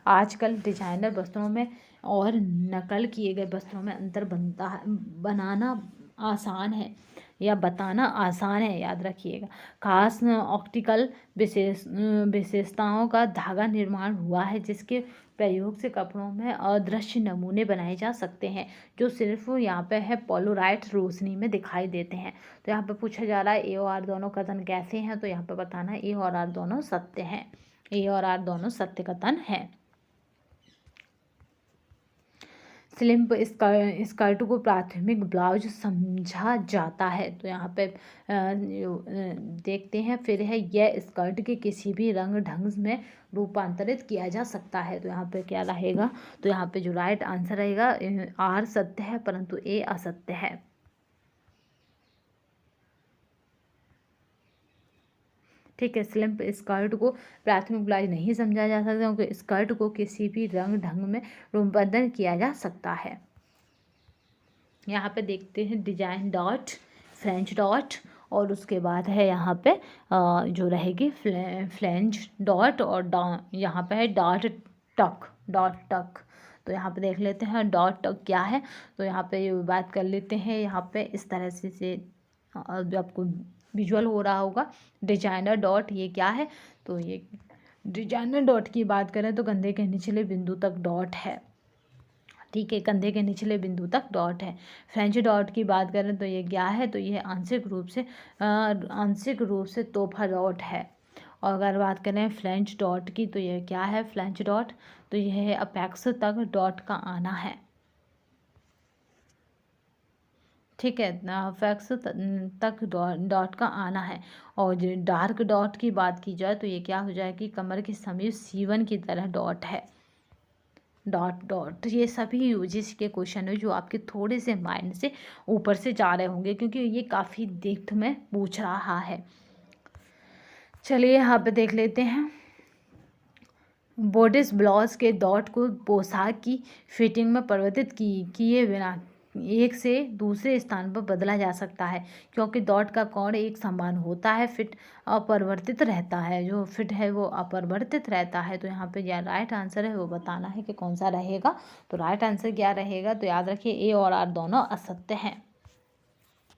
आजकल डिजाइनर वस्त्रों में और नकल किए गए वस्त्रों में अंतर बनाना आसान है, या बताना आसान है, याद रखिएगा। खास ऑप्टिकल विशेषताओं का धागा निर्माण हुआ है, जिसके प्रयोग से कपड़ों में अदृश्य नमूने बनाए जा सकते हैं, जो सिर्फ यहाँ पे है पोलराइट रोशनी में दिखाई देते हैं। तो यहाँ पे पूछा जा रहा है ए और आर दोनों कथन कैसे हैं? तो यहाँ पे बताना है ए और आर दोनों सत्य हैं। ए और आर दोनों सत्य कथन हैं। स्लिम स्कर्ट को प्राथमिक ब्लाउज समझा जाता है। तो यहाँ पे देखते हैं फिर है, यह स्कर्ट के किसी भी रंग ढंग में रूपांतरित किया जा सकता है। तो यहाँ पे क्या रहेगा? तो यहाँ पे जो राइट आंसर रहेगा, आर सत्य है परंतु ए असत्य है। ठीक है, स्लिम स्कर्ट को प्राथमिक ब्लाउज नहीं समझा जा सकता, क्योंकि स्कर्ट को किसी भी रंग ढंग में रूपांतरित किया जा सकता है। यहाँ पे देखते हैं डिजाइन डॉट, फ्रेंच डॉट, और उसके बाद है यहाँ पे जो रहेगी फ्लेंज डॉट, और यहाँ पे है डॉट टक। तो यहाँ पे देख लेते हैं डॉट टक क्या है। तो यहाँ पे बात कर लेते हैं। यहाँ पे इस तरह से जो आपको विजुअल हो रहा होगा, डिजाइनर डॉट ये क्या है? तो ये डिजाइनर डॉट की बात करें तो कंधे के निचले बिंदु तक डॉट है। ठीक है, कंधे के निचले बिंदु तक डॉट है। फ्रेंच डॉट की बात करें तो ये क्या है? तो ये आंशिक रूप से तोहफा डॉट है। और अगर बात करें फ्रेंच डॉट की, तो ये क्या है? फ्रेंच डॉट, तो यह है अपेक्स तक डॉट का आना है। ठीक है, फैक्स तक डॉट का आना है। और जो डार्क डॉट की बात की जाए तो ये क्या हो जाएगी, कमर के समीप सीवन की तरह डॉट है। डॉट डॉट ये सभी यूजेस के क्वेश्चन है जो आपके थोड़े से माइंड से ऊपर से जा रहे होंगे, क्योंकि ये काफ़ी डेप्थ में पूछ रहा है। चलिए यहाँ पे देख लेते हैं। बॉडिस ब्लाउज के डॉट को पोशाक की फिटिंग में परिवर्तित किए बिना एक से दूसरे स्थान पर बदला जा सकता है, क्योंकि डॉट का कोण एक समान होता है, फिट अपरिवर्तित रहता है। जो फिट है वो अपरिवर्तित रहता है। तो यहाँ पे क्या राइट आंसर है वो बताना है कि कौन सा रहेगा। तो राइट आंसर क्या रहेगा, तो याद रखिए ए और आर दोनों असत्य हैं।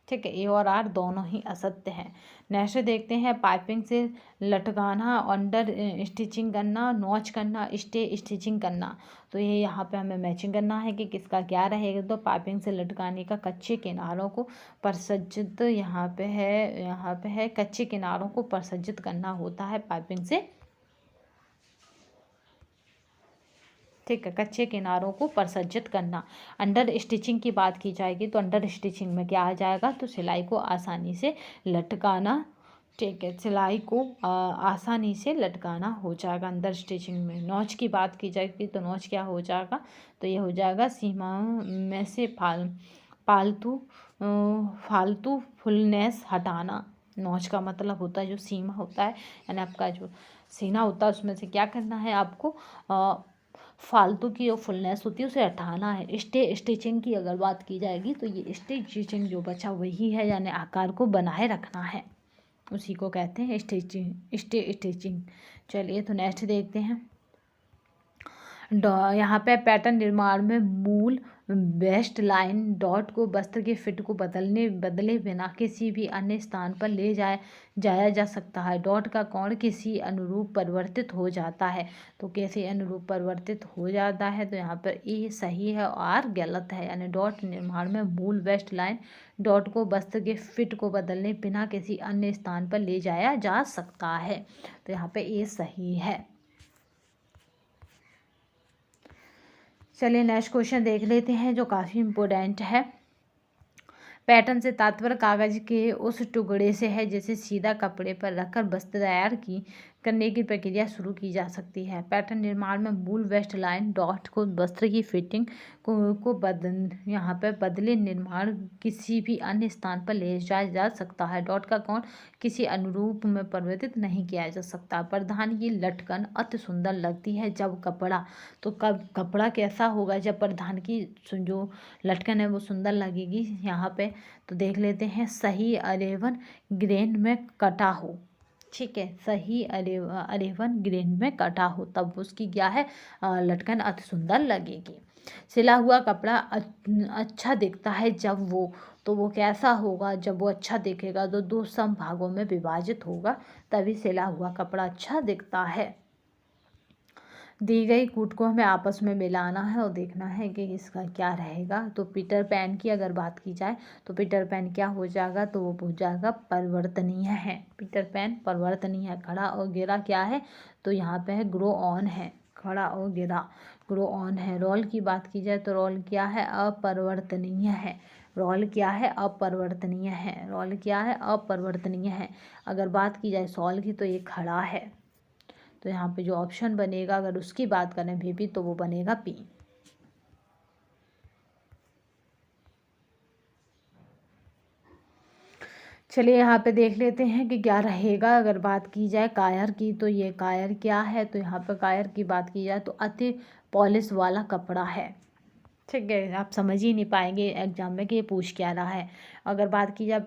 ठीक है, ए और आर दोनों ही असत्य हैं। नेक्स्ट देखते हैं, पाइपिंग से लटकाना, अंडर स्टिचिंग करना, नॉच करना, स्टे स्टिचिंग करना। तो ये यहाँ पे हमें मैचिंग करना है कि किसका क्या रहेगा। तो पाइपिंग से लटकाने का कच्चे किनारों को परसज्जित, यहाँ पे है कच्चे किनारों को परसज्जित करना होता है पाइपिंग से। ठीक है, कच्चे किनारों को परसज्जित करना। अंडर स्टिचिंग की बात की जाएगी तो अंडर स्टिचिंग में क्या आ जाएगा, तो सिलाई को आसानी से लटकाना। ठीक है, सिलाई को आसानी से लटकाना हो जाएगा अंडर स्टिचिंग में। नॉच की बात की जाएगी तो नॉच क्या हो जाएगा, तो ये हो जाएगा सीमाओं में से पालतू फालतू फुलनेस हटाना। नॉच का मतलब होता है जो सीमा होता है, यानी आपका जो सीना होता है उसमें से क्या करना है आपको, फालतू की जो फुलनेस होती है उसे हटाना है। स्टिचिंग की अगर बात की जाएगी तो ये स्टिचिंग जो बचा वही है, यानी आकार को बनाए रखना है, उसी को कहते हैं स्टिचिंग। चलिए तो नेक्स्ट देखते हैं। यहाँ पे पैटर्न निर्माण में मूल वेस्ट लाइन डॉट को वस्त्र के फिट को बदले बिना किसी भी अन्य स्थान पर ले जाया जा सकता है। डॉट का कोण किसी अनुरूप परिवर्तित हो जाता है। तो कैसे अनुरूप परिवर्तित हो जाता है, तो यहाँ पर ए सही है और आर गलत है। यानी डॉट निर्माण में मूल वेस्ट लाइन डॉट को वस्त्र के फिट को बदलने बिना किसी अन्य स्थान पर ले जाया जा सकता है। तो यहाँ पे ए सही है। चलिए नेक्स्ट क्वेश्चन देख लेते हैं जो काफ़ी इम्पोर्टेंट है। पैटर्न से तात्पर्य कागज के उस टुकड़े से है जिसे सीधा कपड़े पर रखकर वस्त्र तैयार करने की प्रक्रिया शुरू की जा सकती है। पैटर्न निर्माण में मूल वेस्ट लाइन डॉट को वस्त्र की फिटिंग यहाँ पर बदले निर्माण किसी भी अन्य स्थान पर ले जाया जा सकता है। डॉट का कोण किसी अनुरूप में परिवर्तित नहीं किया जा सकता। परिधान की लटकन अति सुंदर लगती है जब कपड़ा, तो कपड़ा कैसा होगा जब परिधान की जो लटकन है वो सुंदर लगेगी। यहाँ पे तो देख लेते हैं, सही अरेवन ग्रेन में कटा हो। ठीक है, सही अरेवन ग्रेन में कटा हो तब उसकी क्या है, लटकन अति सुंदर लगेगी। सिला हुआ कपड़ा अच्छा दिखता है जब वो, तो वो कैसा होगा, जब वो अच्छा दिखेगा तो दो सम भागों में विभाजित होगा, तभी सिला हुआ कपड़ा अच्छा दिखता है। दी गई कूट को हमें आपस में मिलाना है और देखना है कि इसका क्या रहेगा। तो पीटर पैन की अगर बात की जाए तो पीटर पैन क्या हो जाएगा, तो वो हो जाएगा परिवर्तनीय है। पीटर पैन परिवर्तनीय है। खड़ा और गिरा क्या है, तो यहाँ पे है ग्रो ऑन है। खड़ा और गिरा ग्रो ऑन है। रोल की बात की जाए तो रोल क्या है, अपरिवर्तनीय है। रोल क्या है, अपरिवर्तनीय है। रोल क्या है, अपरिवर्तनीय है। अगर बात की जाए सॉल की तो ये खड़ा है। तो यहाँ पे जो ऑप्शन बनेगा अगर उसकी बात करें भी तो वो बनेगा पी। चलिए यहाँ पे देख लेते हैं कि क्या रहेगा। अगर बात की जाए कायर की तो ये कायर क्या है, तो यहाँ पे कायर की बात की जाए तो अति पॉलिश वाला कपड़ा है। ठीक है, आप समझ ही नहीं पाएंगे एग्जाम में कि ये पूछ क्या रहा है। अगर बात की जाए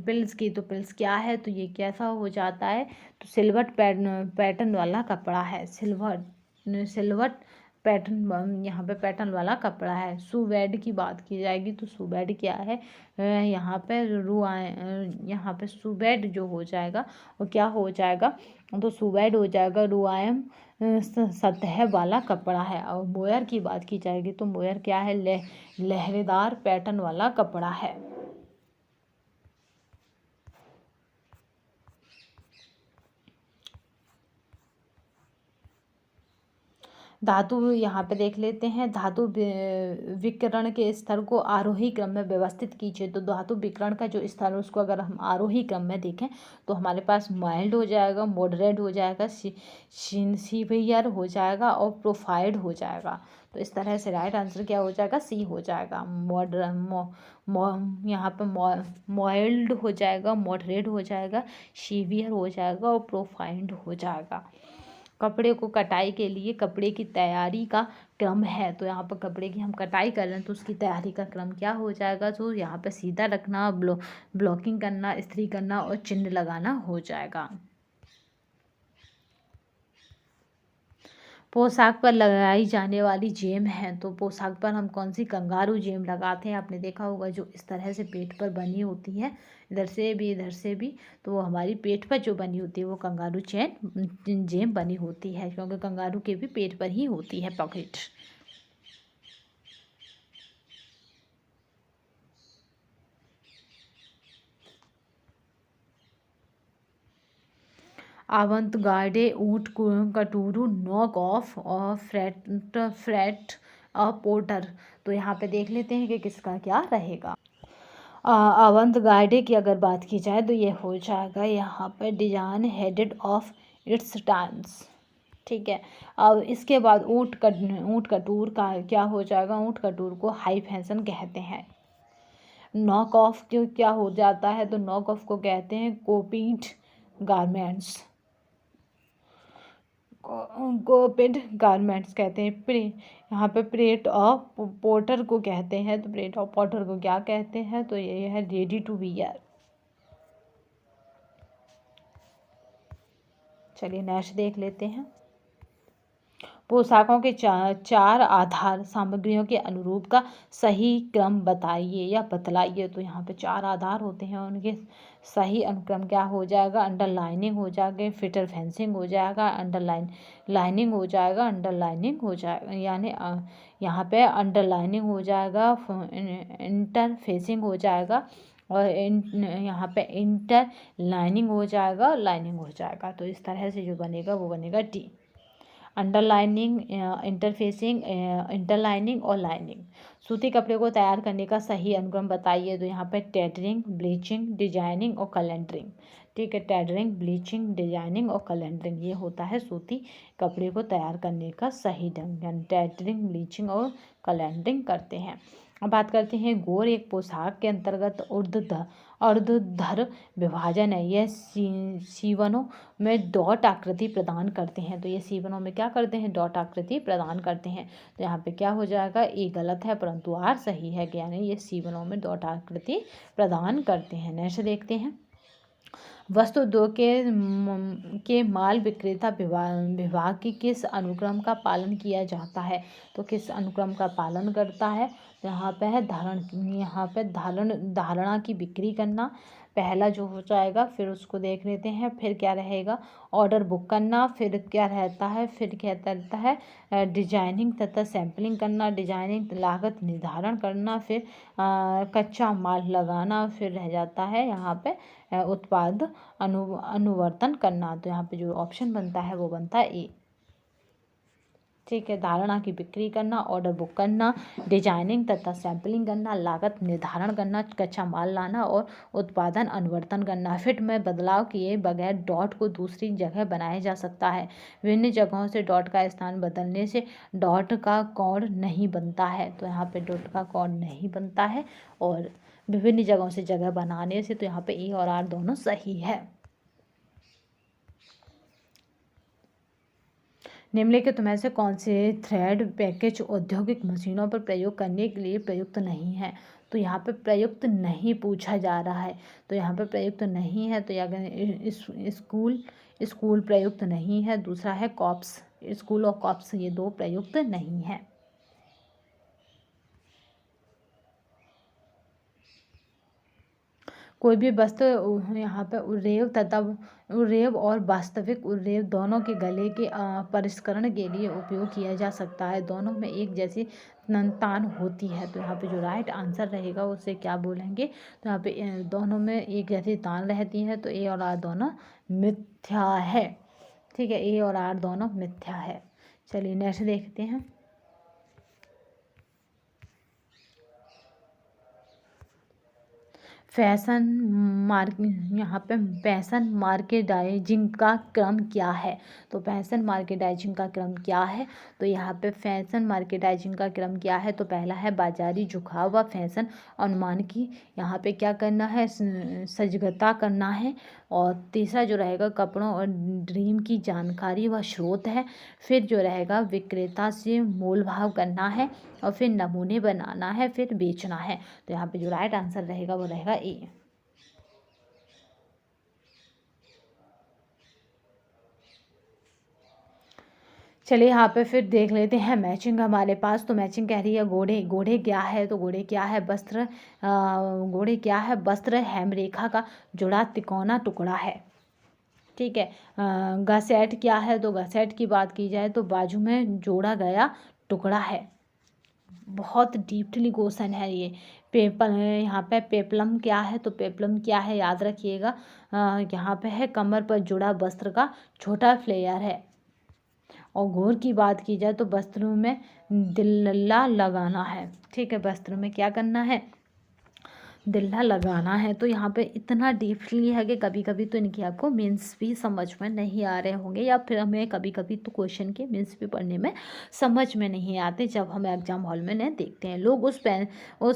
पिल्स की तो पिल्स क्या है, तो ये कैसा हो जाता है, तो सिल्वर पैटर्न वाला कपड़ा है। सिल्वर पैटर्न, यहाँ पे पैटर्न वाला कपड़ा है। सुवेड की बात की जाएगी तो सुवेड क्या है, यहाँ पे यहाँ पे सुवेड जो हो जाएगा वो क्या हो जाएगा, तो सुवेड हो जाएगा रुआयम सतह वाला कपड़ा है। और मोयर की बात की जाएगी तो मोयर क्या है, लहरेदार पैटर्न वाला कपड़ा है। धातु यहाँ पे देख लेते हैं, धातु विकिरण के स्तर को आरोही क्रम में व्यवस्थित कीजिए। तो धातु विकिरण का जो स्तर है उसको अगर हम आरोही क्रम में देखें तो हमारे पास माइल्ड हो जाएगा, मॉडरेट हो जाएगा, सीवियर हो जाएगा और प्रोफाइल्ड हो जाएगा। तो इस तरह से राइट आंसर क्या हो जाएगा, सी हो जाएगा। यहाँ पे माइल्ड हो जाएगा, मॉडरेट हो जाएगा, सीवियर हो जाएगा और प्रोफाइल्ड हो जाएगा। कपड़े को कटाई के लिए कपड़े की तैयारी का क्रम है। तो यहाँ पर कपड़े की हम कटाई कर रहे हैं तो उसकी तैयारी का क्रम क्या हो जाएगा, तो यहाँ पर सीधा रखना, ब्लॉकिंग करना, इस्त्री करना और चिन्ह लगाना हो जाएगा। पोशाक पर लगाई जाने वाली जेम है। तो पोशाक पर हम कौन सी कंगारू जेम लगाते हैं, आपने देखा होगा जो इस तरह से पेट पर बनी होती है, इधर से भी इधर से भी, तो वो हमारी पेट पर जो बनी होती है वो कंगारू जेम बनी होती है, क्योंकि कंगारू के भी पेट पर ही होती है पॉकेट। आवंतगार्डे ऊँट कटोरू नॉक ऑफ और फ्रेट पोर्टर। तो यहाँ पे देख लेते हैं कि किसका क्या रहेगा। आवंतगार्डे की अगर बात की जाए तो ये हो जाएगा यहाँ पर design headed of its times. ठीक है, अब इसके बाद ऊँट कटूर का क्या हो जाएगा, ऊँट कटूर को हाई फैशन कहते हैं। नॉक ऑफ क्यों क्या हो जाता है, तो नॉक ऑफ को कहते हैं कॉपीड गारमेंट्स, कोपेड गारमेंट्स कहते हैं। यहाँ पे प्रेट ऑफ पोर्टर को कहते हैं, तो प्रेट ऑफ पोर्टर को क्या कहते हैं, तो ये है रेडी टू वियर। चलिए नेक्स्ट देख लेते हैं। पोशाकों के चार आधार सामग्रियों के अनुरूप का सही क्रम बताइए या बतलाइए। तो यहाँ पे चार आधार होते हैं, उनके सही अनुक्रम क्या हो जाएगा, अंडरलाइनिंग हो जाएगा, फिटर फेंसिंग हो जाएगा, लाइनिंग हो जाएगा, अंडरलाइनिंग हो जाएगा, यानी यहाँ पे अंडरलाइनिंग हो जाएगा, इंटरफेसिंग हो जाएगा और यहाँ पे इंटर लाइनिंग हो जाएगा, लाइनिंग हो जाएगा। तो इस तरह से जो बनेगा वो बनेगा डी। अंडरलाइनिंग, इंटरफेसिंग, इंटरलाइनिंग और लाइनिंग। सूती कपड़े को तैयार करने का सही अनुक्रम बताइए। तो यहाँ पे टेडरिंग, ब्लीचिंग, डिजाइनिंग और कलेंडरिंग। ठीक है, टेडरिंग, ब्लीचिंग, डिजाइनिंग और कलेंडरिंग, ये होता है सूती कपड़े को तैयार करने का सही ढंग, यानी टेडरिंग, ब्लीचिंग और कलेंडरिंग करते हैं। अब बात करते हैं गोर एक पोशाक के अंतर्गत अर्धधर विभाजन है। यह सीवनों में डॉट आकृति प्रदान करते हैं। तो ये सीवनों में क्या करते हैं, डॉट आकृति प्रदान करते हैं। तो यहाँ पे क्या हो जाएगा, ए गलत है परंतु आर सही है, यानी ये सीवनों में डॉट आकृति प्रदान करते हैं। नेक्स्ट देखते हैं। वस्तु उद्योग के माल विक्रेता विभाग की किस अनुक्रम का पालन किया जाता है। तो किस अनुक्रम का पालन करता है, तो यहाँ पे है धारणा की बिक्री करना, पहला जो हो जाएगा। फिर उसको देख लेते हैं, फिर क्या रहेगा, ऑर्डर बुक करना, फिर क्या रहता है, फिर क्या रहता है डिजाइनिंग तथा सैम्पलिंग करना, डिजाइनिंग लागत निर्धारण करना, फिर कच्चा माल लगाना, फिर रह जाता है यहाँ पे उत्पाद अनुवर्तन करना। तो यहाँ पे जो ऑप्शन बनता है वो बनता है ए। ठीक है, धारणा की बिक्री करना, ऑर्डर बुक करना, डिजाइनिंग तथा सैम्पलिंग करना, लागत निर्धारण करना, कच्चा माल लाना और उत्पादन अनुवर्तन करना। फिट में बदलाव किए बगैर डॉट को दूसरी जगह बनाया जा सकता है। विभिन्न जगहों से डॉट का स्थान बदलने से डॉट का कोड नहीं बनता है। तो यहाँ पे डॉट का कोड नहीं बनता है, और विभिन्न जगहों से जगह बनाने से, तो यहाँ पे ए और आर दोनों सही है। निम्नलिखित में से कौन से थ्रेड पैकेज औद्योगिक मशीनों पर प्रयोग करने के लिए प्रयुक्त नहीं है। तो यहाँ पे प्रयुक्त नहीं पूछा जा रहा है, तो यहाँ पे प्रयुक्त नहीं है। तो अगर स्कूल प्रयुक्त नहीं है, दूसरा है कॉप्स, स्कूल और कॉप्स, ये दो प्रयुक्त नहीं है। कोई भी वस्तु यहाँ पे उर्रेव और वास्तविक उर्रेव दोनों के गले के परिष्करण के लिए उपयोग किया जा सकता है। दोनों में एक जैसी तान होती है। तो यहाँ पे जो राइट आंसर रहेगा उसे क्या बोलेंगे, तो यहाँ पे दोनों में एक जैसी तान रहती है। तो ए और आर दोनों मिथ्या है। ठीक है, ए और आर दोनों मिथ्या है, चलिए नेक्स्ट देखते हैं। फैशन यहाँ पे फैशन मार्केटाइजिंग का क्रम क्या है? तो फैशन मार्केटाइजिंग का क्रम क्या है? तो यहाँ पे फैशन मार्केटाइजिंग का क्रम क्या है? तो पहला है बाजारी झुकाव व फैशन अनुमान की यहाँ पे क्या करना है, सजगता करना है। और तीसरा जो रहेगा कपड़ों और ड्रीम की जानकारी व स्रोत है। फिर जो रहेगा विक्रेता से मोल भाव करना है, और फिर नमूने बनाना है, फिर बेचना है। तो यहाँ पे जो राइट आंसर रहेगा वो रहेगा ए। चलिए यहाँ पे फिर देख लेते हैं मैचिंग हमारे पास। तो मैचिंग कह रही है घोड़े। घोड़े क्या है? तो घोड़े क्या है, वस्त्र। घोड़े क्या है, वस्त्र हेमरेखा का जुड़ा तिकोना टुकड़ा है। ठीक है। गसेट क्या है? तो गसेट की बात की जाए तो बाजू में जोड़ा गया टुकड़ा है। बहुत डीपली क्वेश्चन है ये। पेपल यहाँ पे पेपलम क्या है? तो पेपलम क्या है याद रखिएगा, यहाँ पे है कमर पर जुड़ा वस्त्र का छोटा फ्लेयर है। और घोर की बात की जाए तो वस्त्रों में दिल्ला लगाना है। ठीक है, वस्त्रों में क्या करना है, दिल्ला लगाना है। तो यहाँ पे इतना डीपली है कि कभी कभी तो इनकी आपको मीन्स भी समझ में नहीं आ रहे होंगे, या फिर हमें कभी कभी तो क्वेश्चन के मीन्स भी पढ़ने में समझ में नहीं आते जब हम एग्जाम हॉल में नहीं देखते हैं। लोग उस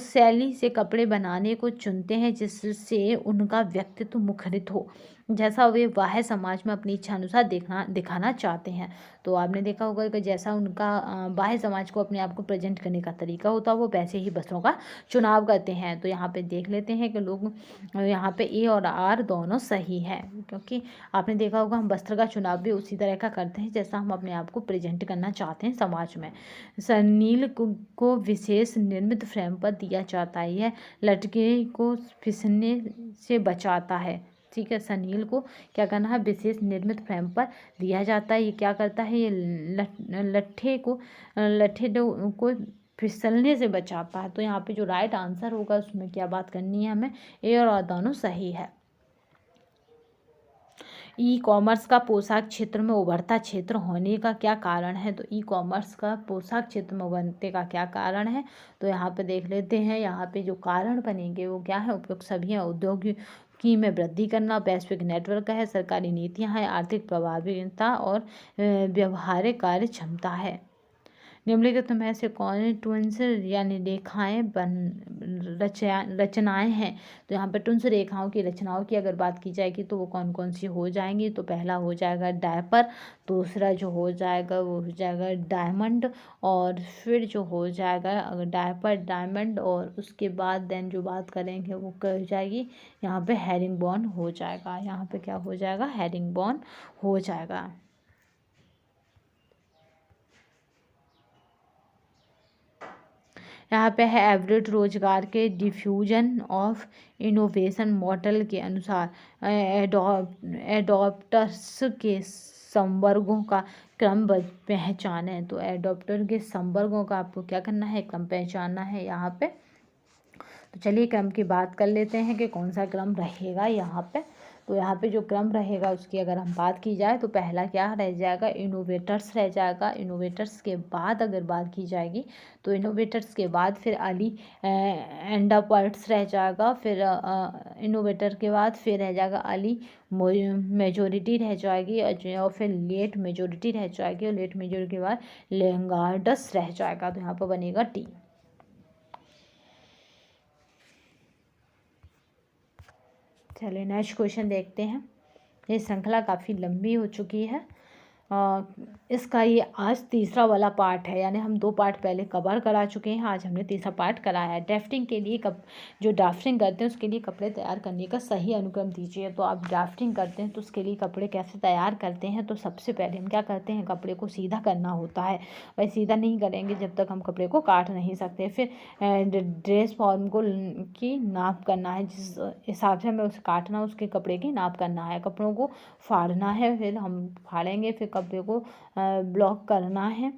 शैली से कपड़े बनाने को चुनते हैं जिससे उनका व्यक्तित्व मुखरित हो, जैसा वे बाह्य समाज में अपनी इच्छा अनुसार दिखाना चाहते हैं। तो आपने देखा होगा कि जैसा उनका बाह्य समाज को अपने आप को प्रेजेंट करने का तरीका होता है, वो वैसे ही वस्त्रों का चुनाव करते हैं। तो यहाँ पे देख लेते हैं कि लोग यहाँ पे ए और आर दोनों सही है, क्योंकि आपने देखा होगा हम वस्त्र का चुनाव भी उसी तरह का करते हैं जैसा हम अपने आप को प्रेजेंट करना चाहते हैं समाज में। सनील को विशेष निर्मित फ्रेम पर दिया जाता है, यह लटके को फिसलने से बचाता है। ठीक है, सनील को क्या करना है, विशेष निर्मित फ्रेम पर दिया जाता है। ये क्या करता है, ये लट्ठे को फिसलने से बचाता है। तो यहाँ पे जो राइट आंसर होगा उसमें क्या बात करनी है हमें, ए और दोनों सही है। ई कॉमर्स का पोशाक क्षेत्र में उभरता क्षेत्र होने का क्या कारण है? तो ई कॉमर्स का पोशाक क्षेत्र में उभरने का क्या कारण है? तो यहाँ पे देख लेते हैं। यहाँ पे जो कारण बनेंगे वो क्या है, उपयुक्त सभी हैं। औद्योगिकी में वृद्धि करना, वैश्विक नेटवर्क है, सरकारी नीतियाँ हैं, आर्थिक प्रभावशीलता और व्यवहारिक कार्य क्षमता है। निम्नलिखित में से कौन ट्विंस यानी रेखाएं रचनाएं हैं? तो यहाँ पर ट्विंस रेखाओं की रचनाओं की अगर बात की जाएगी तो वो कौन कौन सी हो जाएंगी? तो पहला हो जाएगा डायपर, दूसरा जो हो जाएगा वो हो जाएगा डायमंड, और फिर जो हो जाएगा अगर डायपर डायमंड, और उसके बाद देन जो बात करेंगे वो कर जाएगी यहाँ पे हेरिंगबोन हो जाएगा। यहाँ पे क्या हो जाएगा, हेरिंगबोन हो जाएगा। यहाँ पे है एवरेज रोजगार के डिफ्यूजन ऑफ इनोवेशन मॉडल के अनुसार एडॉप्टर्स के संवर्गों का क्रम पहचाने। तो एडॉप्टर के संवर्गों का आपको क्या करना है, क्रम पहचानना है यहाँ पे। तो चलिए क्रम की बात कर लेते हैं कि कौन सा क्रम रहेगा यहाँ पे। तो यहाँ पे जो क्रम रहेगा उसकी अगर हम बात की जाए तो पहला क्या रह जाएगा, इनोवेटर्स रह जाएगा। इनोवेटर्स के बाद अगर बात की जाएगी तो इनोवेटर्स के बाद फिर अर्ली एंडरपर्ट्स रह जाएगा। फिर इनोवेटर के बाद फिर रह जाएगा अर्ली मेजोरिटी रह जाएगी, और फिर लेट मेजोरिटी रह जाएगी, और लेट मेजोरिटी के बाद लेंगार्डस रह जाएगा। तो यहाँ पर बनेगा टी। चलिए नेक्स्ट क्वेश्चन देखते हैं। ये श्रृंखला काफ़ी लंबी हो चुकी है। इसका ये आज तीसरा वाला पार्ट है, यानी हम 2 पार्ट पहले कवर करा चुके हैं, आज हमने तीसरा पार्ट कराया है। ड्राफ्टिंग के लिए जो ड्राफ्टिंग करते हैं उसके लिए कपड़े तैयार करने का सही अनुक्रम दीजिए। तो आप ड्राफ्टिंग करते हैं तो उसके लिए कपड़े कैसे तैयार करते हैं? तो सबसे पहले हम क्या करते हैं, कपड़े को सीधा करना होता है। वही सीधा नहीं करेंगे जब तक हम कपड़े को काट नहीं सकते। फिर ड्रेस फॉर्म को की नाप करना है, जिस हिसाब से हमें उसे काटना उसके कपड़े की नाप करना है। कपड़ों को फाड़ना है, फिर हम फाड़ेंगे, फिर कपड़े को ब्लॉक करना है,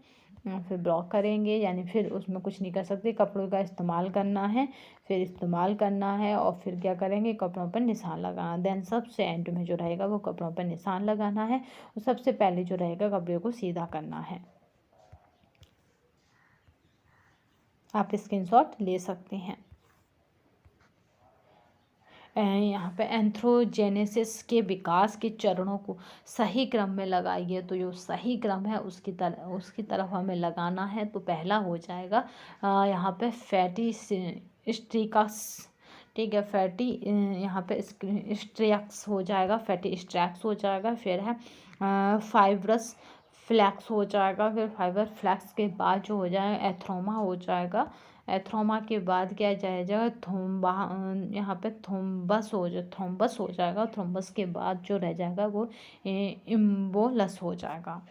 फिर ब्लॉक करेंगे, यानी फिर उसमें कुछ नहीं कर सकते, कपड़ों का इस्तेमाल करना है। फिर इस्तेमाल करना है और फिर क्या करेंगे, कपड़ों पर निशान लगाना। देन सबसे एंड में जो रहेगा वो कपड़ों पर निशान लगाना है, और सबसे पहले जो रहेगा कपड़े को सीधा करना है। आप स्क्रीनशॉट ले सकते हैं। यहाँ पे एंथ्रोजेनेसिस के विकास के चरणों को सही क्रम में लगाइए। तो जो सही क्रम है उसकी तरफ हमें लगाना है। तो पहला हो जाएगा यहाँ पे फैटी स्ट्रिकस, ठीक है, फैटी यहाँ पे स्ट्रैक्स हो जाएगा, फैटी स्ट्रैक्स हो जाएगा। फिर है फाइब्रस फ्लैक्स हो जाएगा। फिर फाइबर फ्लैक्स के बाद जो हो जाएगा एथ्रोमा हो जाएगा। एथ्रोमा के बाद क्या जाएगा थोम्बा, यहाँ पे थ्रोम्बस हो जाएगा। थ्रोम्बस के बाद जो रह जाएगा वो इम्बोलस हो जाएगा।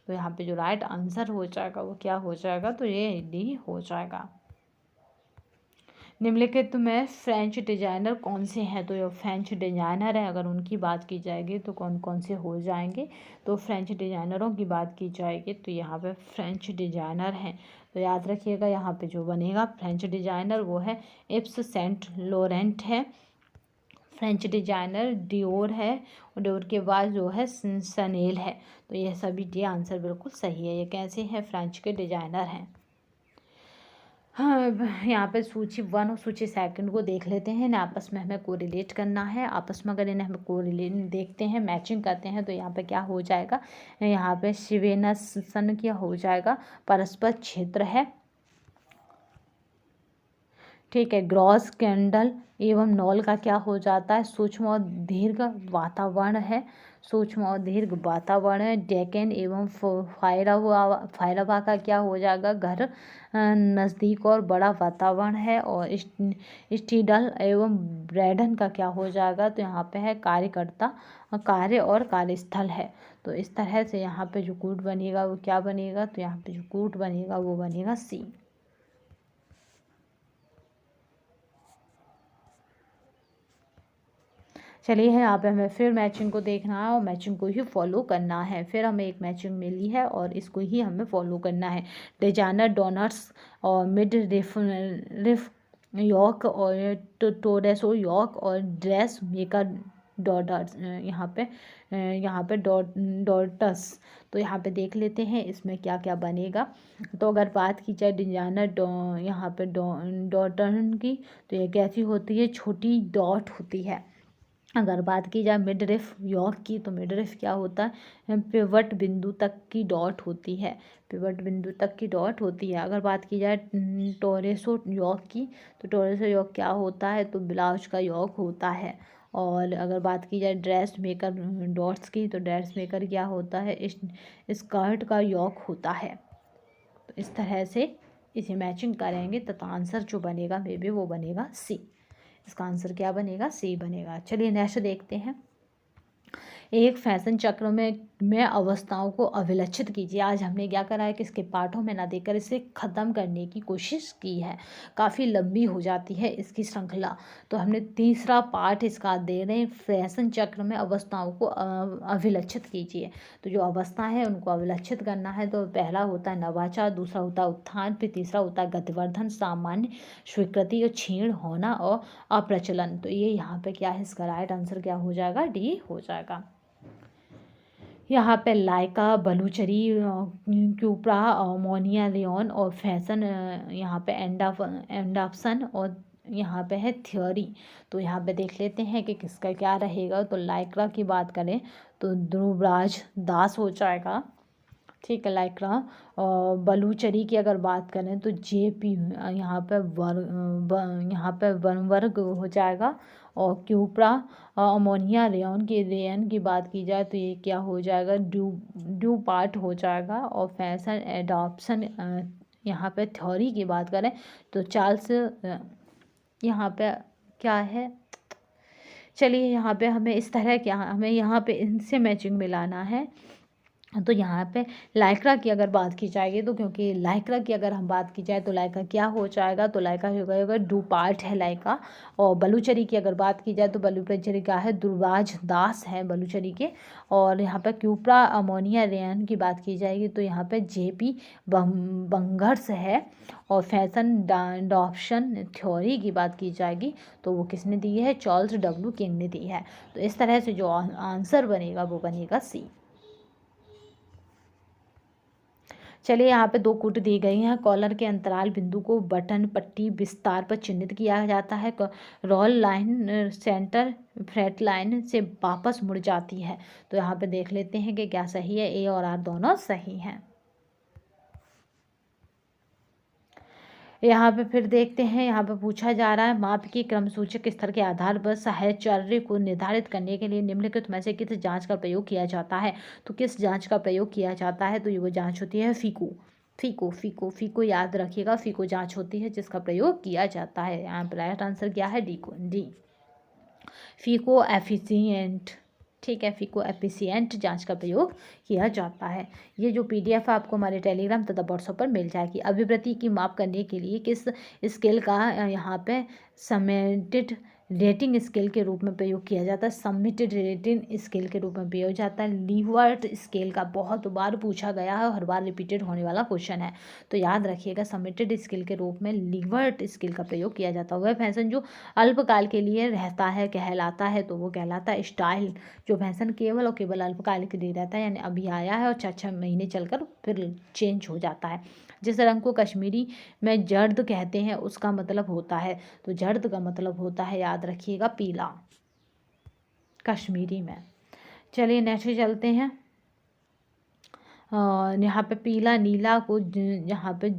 तो यहाँ पे जो राइट आंसर हो जाएगा वो क्या हो जाएगा, तो ये डी हो जाएगा। निम्नलिखित में फ्रेंच डिजाइनर कौन से हैं? तो ये फ्रेंच डिजाइनर है, अगर उनकी बात की जाएगी तो कौन कौन से हो जाएंगे? तो फ्रेंच डिजाइनरों की बात की जाएगी तो यहाँ पे फ्रेंच डिजाइनर हैं। तो याद रखिएगा यहाँ पे जो बनेगा फ्रेंच डिजाइनर वो है इप्स सेंट लोरेंट है। फ्रेंच डिजाइनर डियोर है, और डियोर के बाद जो है सनेल है। तो ये सभी डी आंसर बिल्कुल सही है। ये कैसे हैं? फ्रेंच के डिजाइनर हैं। हाँ, यहाँ पे सूची 1 और सूची 2 को देख लेते हैं। इन्हें आपस में हमें कोरिलेट करना है। आपस में अगर इन्हें हम कोरिलेट देखते हैं, मैचिंग करते हैं, तो यहाँ पे क्या हो जाएगा, यहाँ पे शिवेनसन क्या हो जाएगा, परस्पर क्षेत्र है, ठीक है। ग्रॉस कैंडल एवं नॉल का क्या हो जाता है, सूक्ष्म और दीर्घ वातावरण है, सूक्ष्म और दीर्घ वातावरण है। डेकन एवं फायरवा का क्या हो जाएगा, घर नज़दीक और बड़ा वातावरण है। और स्टीडल एवं ब्रैडन का क्या हो जाएगा, तो यहाँ पे है कार्यकर्ता, कार्य और कार्यस्थल है। तो इस तरह से यहाँ पे जो कूट बनेगा वो क्या बनेगा, तो यहाँ पे जो कूट बनेगा वो बनेगा सी। चलिए है यहाँ पे हमें फिर मैचिंग को देखना है और मैचिंग को ही फॉलो करना है। फिर हमें एक मैचिंग मिली है और इसको ही हमें फॉलो करना है। डिजाइनर डोनट्स और मिड रिफ यॉर्क और टोरेसो यॉर्क और ड्रेस मेकर डॉटर्स, यहाँ पे डॉटर्स। तो यहाँ पे देख लेते हैं इसमें क्या क्या बनेगा। तो अगर बात की जाए डिजाइनर यहाँ पे डॉटर की, तो ये कैसी होती है, छोटी डॉट होती है। अगर बात की जाए मिडरिफ यॉर्क की, तो मिडरिफ क्या होता है, पिवट बिंदु तक की डॉट होती है, पिवट बिंदु तक की डॉट होती है। अगर बात की जाए टोरेसो यॉर्क की, तो टोरेसो यॉर्क क्या होता है, तो ब्लाउज का यॉर्क होता है। और अगर बात की जाए ड्रेस मेकर डॉट्स की, तो ड्रेस मेकर क्या होता है, स्कर्ट का यॉर्क होता है। तो इस तरह से इसे मैचिंग करेंगे तथा आंसर जो बनेगा मे बी वो बनेगा सी। इसका आंसर क्या बनेगा, सी बनेगा। चलिए नेक्स्ट देखते हैं। एक फैशन चक्र में अवस्थाओं को अभिलक्षित कीजिए। आज हमने क्या करा है कि इसके पाठों में ना देकर इसे ख़त्म करने की कोशिश की है। काफ़ी लंबी हो जाती है इसकी श्रृंखला, तो हमने तीसरा पाठ इसका दे रहे हैं, फैशन चक्र में अवस्थाओं को अभिलक्षित कीजिए। तो जो अवस्था है उनको अभिलक्षित करना है। तो पहला होता है नवाचार, दूसरा होता है उत्थान, फिर तीसरा होता है गतिवर्धन, सामान्य स्वीकृति और क्षीण होना और अप्रचलन। तो ये यहाँ पे क्या है, इसका राइट आंसर क्या हो जाएगा, डी हो जाएगा। यहाँ पे लाइका, बलूचरी, क्यूप्रा, मोनिया रेयन और फैशन, यहाँ पे एंडाफसन और यहाँ पे है थ्योरी। तो यहाँ पे देख लेते हैं कि किसका क्या रहेगा। तो लाइक्रा की बात करें तो ध्रुवराज दास हो जाएगा, ठीक है, लाइक्रा। और बलूचरी की अगर बात करें तो JP, यहाँ पे वर्ग हो जाएगा। और क्यूप्रा अमोनिया रेयन की बात की जाए तो ये क्या हो जाएगा, ड्यू पार्ट हो जाएगा। और फैशन एडॉप्शन, यहाँ पे थ्योरी की बात करें तो चार्ल्स, यहाँ पे क्या है, चलिए यहाँ पे हमें इस तरह क्या, हमें यहाँ पे इनसे मैचिंग मिलाना है। तो यहाँ पे लाइक्रा की अगर बात की जाएगी, तो क्योंकि लाइक्रा की अगर हम बात की जाए तो लाइक्रा क्या हो जाएगा, तो लाइक्रा होगा डू पार्ट है लाइक्रा। और बलूचरी की अगर बात की जाए तो बलूचरी का है दुर्वाज दास है बलूचरी के। और यहाँ पे क्यूप्रा अमोनिया रेयन की बात की जाएगी तो यहाँ पे JP बंगर्स है। और फैशन डॉप्शन थ्योरी की बात की जाएगी तो वो किसने दी है, चार्ल्स W किंग ने दी है। तो इस तरह से जो आंसर बनेगा वो बनेगा सी। चलिए यहाँ पे 2 कूट दी गई हैं। कॉलर के अंतराल बिंदु को बटन पट्टी विस्तार पर चिह्नित किया जाता है। Roll line centre fret line से वापस मुड़ जाती है। तो यहाँ पे देख लेते हैं कि क्या सही है। ए और आर दोनों सही हैं। यहाँ पे फिर देखते हैं, यहाँ पे पूछा जा रहा है माप की क्रमसूचक स्तर के आधार पर साहचर्य को निर्धारित करने के लिए निम्नलिखित में से किस जांच का प्रयोग किया जाता है। तो किस जांच का प्रयोग किया जाता है, तो ये वो जांच होती है फीको। फीको फीको फीको याद रखिएगा, फीको जांच होती है जिसका प्रयोग किया जाता है। यहाँ पर राइट आंसर क्या है, डी को, डी फीको एफिशिएंट। ठीक है, फीको एफिशिएंट जांच का प्रयोग किया जाता है। ये जो पीडीएफ आपको हमारे टेलीग्राम तथा व्हाट्सएप पर मिल जाएगी। अभिवृत्ति की माप करने के लिए किस स्केल का यहाँ पे समेटेड रेटिंग स्केल के रूप में प्रयोग किया जाता है। सबमिटेड रेटिंग स्केल के रूप में प्रयोग जाता है। लीवर्ट स्केल का बहुत बार पूछा गया है, हर बार रिपीटेड होने वाला क्वेश्चन है, तो याद रखिएगा सबमिटेड स्केल के रूप में लीवर्ट स्केल का प्रयोग किया जाता है। वह फैशन जो अल्पकाल के लिए रहता है कहलाता है, तो वो कहलाता है स्टाइल। जो फैशन केवल और केवल अल्पकाल के लिए रहता है, यानी अभी आया है और 6 महीने चलकर फिर चेंज हो जाता है। जिस रंग को कश्मीरी में जर्द कहते हैं उसका मतलब होता है, तो जर्द का मतलब होता है, याद रखिएगा, पीला कश्मीरी में। चलिए नेक्स्ट चलते हैं। यहाँ पे पीला नीला को यहाँ पे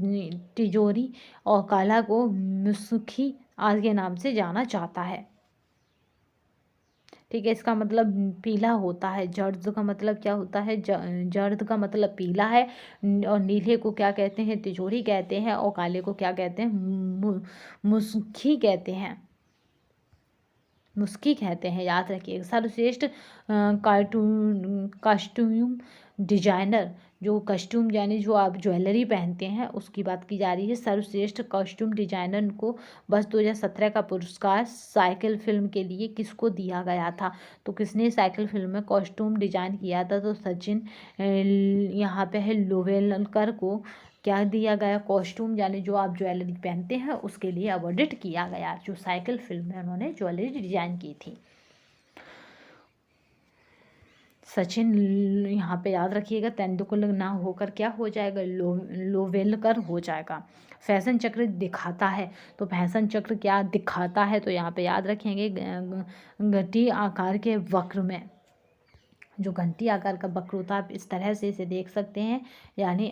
तिजोरी और काला को मुसखी आदि के नाम से जाना जाता है। ठीक है, इसका मतलब पीला होता है। जर्द का मतलब क्या होता है, जर्द का मतलब पीला है। और नीले को क्या कहते हैं, तिजोरी कहते हैं। और काले को क्या कहते हैं, मुसखी कहते हैं, मुस्की कहते हैं, याद रखिएगा। सर्वश्रेष्ठ कॉस्ट्यूम डिजाइनर, जो कस्ट्यूम यानी जो आप ज्वेलरी पहनते हैं उसकी बात की जा रही है। सर्वश्रेष्ठ कॉस्ट्यूम डिजाइनर को वर्ष 2017 का पुरस्कार साइकिल फिल्म के लिए किसको दिया गया था। तो किसने साइकिल फिल्म में कॉस्ट्यूम डिजाइन किया था, तो सचिन यहाँ पे है लोवेलकर को क्या दिया गया, कॉस्ट्यूम यानी जो आप ज्वेलरी पहनते हैं उसके लिए अवॉर्डेड किया गया। जो साइकिल फिल्म में उन्होंने ज्वेलरी डिजाइन की थी। सचिन यहाँ पे याद रखिएगा, तेंदुलकर ना होकर क्या हो जाएगा, लोवेलकर हो जाएगा। फैशन चक्र दिखाता है, तो फैशन चक्र क्या दिखाता है, तो यहाँ पे याद रखेंगे घटी आकार के वक्र में। जो घंटी आकार का वक्र होता है, आप इस तरह से इसे देख सकते हैं, यानी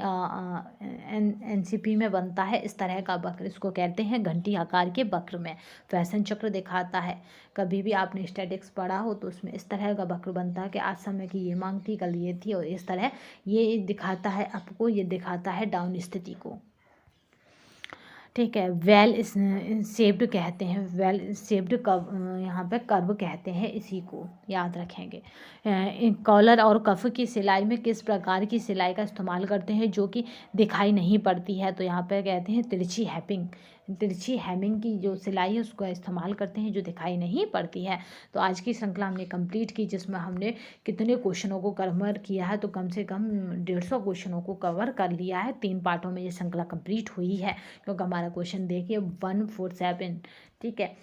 एनसीपी में बनता है इस तरह का वक्र, इसको कहते हैं घंटी आकार के वक्र में फैशन चक्र दिखाता है। कभी भी आपने स्टैटिक्स पढ़ा हो तो उसमें इस तरह का वक्र बनता है कि आज समय की ये मांग थी, कल ये थी, और इस तरह ये दिखाता है आपको, ये दिखाता है डाउन स्थिति को। ठीक है, वेल शेप्ड कहते हैं, वेल शेप्ड यहाँ पे कर्व कहते हैं, इसी को याद रखेंगे। कॉलर और कफ की सिलाई में किस प्रकार की सिलाई का इस्तेमाल करते हैं जो कि दिखाई नहीं पड़ती है, तो यहाँ पे कहते हैं तिरछी हैपिंग। तिरछी हैमिंग की जो सिलाई है उसका इस्तेमाल करते हैं जो दिखाई नहीं पड़ती है। तो आज की श्रृंखला हमने कंप्लीट की, जिसमें हमने कितने क्वेश्चनों को कवर किया है, तो कम से कम 150 क्वेश्चनों को कवर कर लिया है। 3 पार्टों में ये श्रृंखला कंप्लीट हुई है, क्योंकि हमारा क्वेश्चन देखिए 147। ठीक है,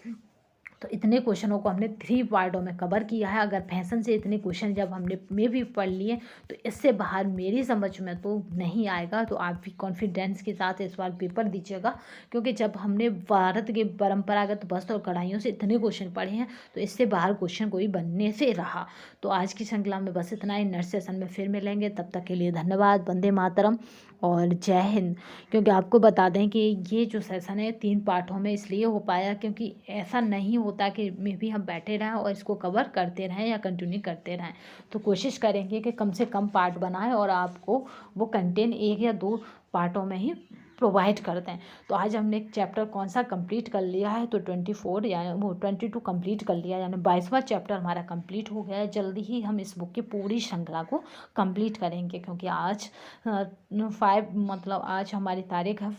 तो इतने क्वेश्चनों को हमने 3 पार्टों में कवर किया है। अगर फैशन से इतने क्वेश्चन जब हमने में भी पढ़ लिए तो इससे बाहर मेरी समझ में तो नहीं आएगा। तो आप भी कॉन्फिडेंस के साथ इस बार पेपर दीजिएगा, क्योंकि जब हमने भारत के परंपरागत वस्त्र और कढ़ाइयों से इतने क्वेश्चन पढ़े हैं तो इससे बाहर क्वेश्चन कोई बनने से रहा। तो आज की श्रृंखला में बस इतना ही। नेक्स्ट सेशन में फिर मिलेंगे, तब तक के लिए धन्यवाद। वंदे मातरम और जय हिंद। क्योंकि आपको बता दें कि ये जो सेशन है 3 पार्टों में इसलिए हो पाया क्योंकि ऐसा नहीं होता कि मे भी हम बैठे रहें और इसको कवर करते रहें या कंटिन्यू करते रहें। तो कोशिश करेंगे कि कम से कम पार्ट बनाएं और आपको वो कंटेंट 1 या 2 पार्टों में ही प्रोवाइड करते हैं। तो आज हमने एक चैप्टर कौन सा कंप्लीट कर लिया है, तो 24 यानी वो 22 कंप्लीट कर लिया, यानी 22वां चैप्टर हमारा कंप्लीट हो गया है। जल्दी ही हम इस बुक की पूरी श्रृंखला को कंप्लीट करेंगे, क्योंकि आज 5 मतलब आज हमारी तारीख है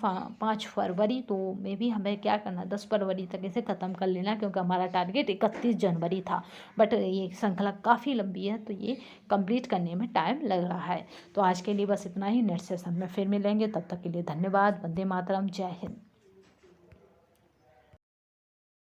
5 फरवरी। तो मे भी हमें क्या करना, 10 फरवरी तक इसे ख़त्म कर लेना, क्योंकि हमारा टारगेट 31 जनवरी था। बट ये श्रृंखला काफ़ी लंबी है तो ये कंप्लीट करने में टाइम लग रहा है। तो आज के लिए बस इतना ही। नेक्स्ट सेशन में फिर मिलेंगे, तब तक के लिए धन्यवाद। वंदे मातरम, जय हिंद।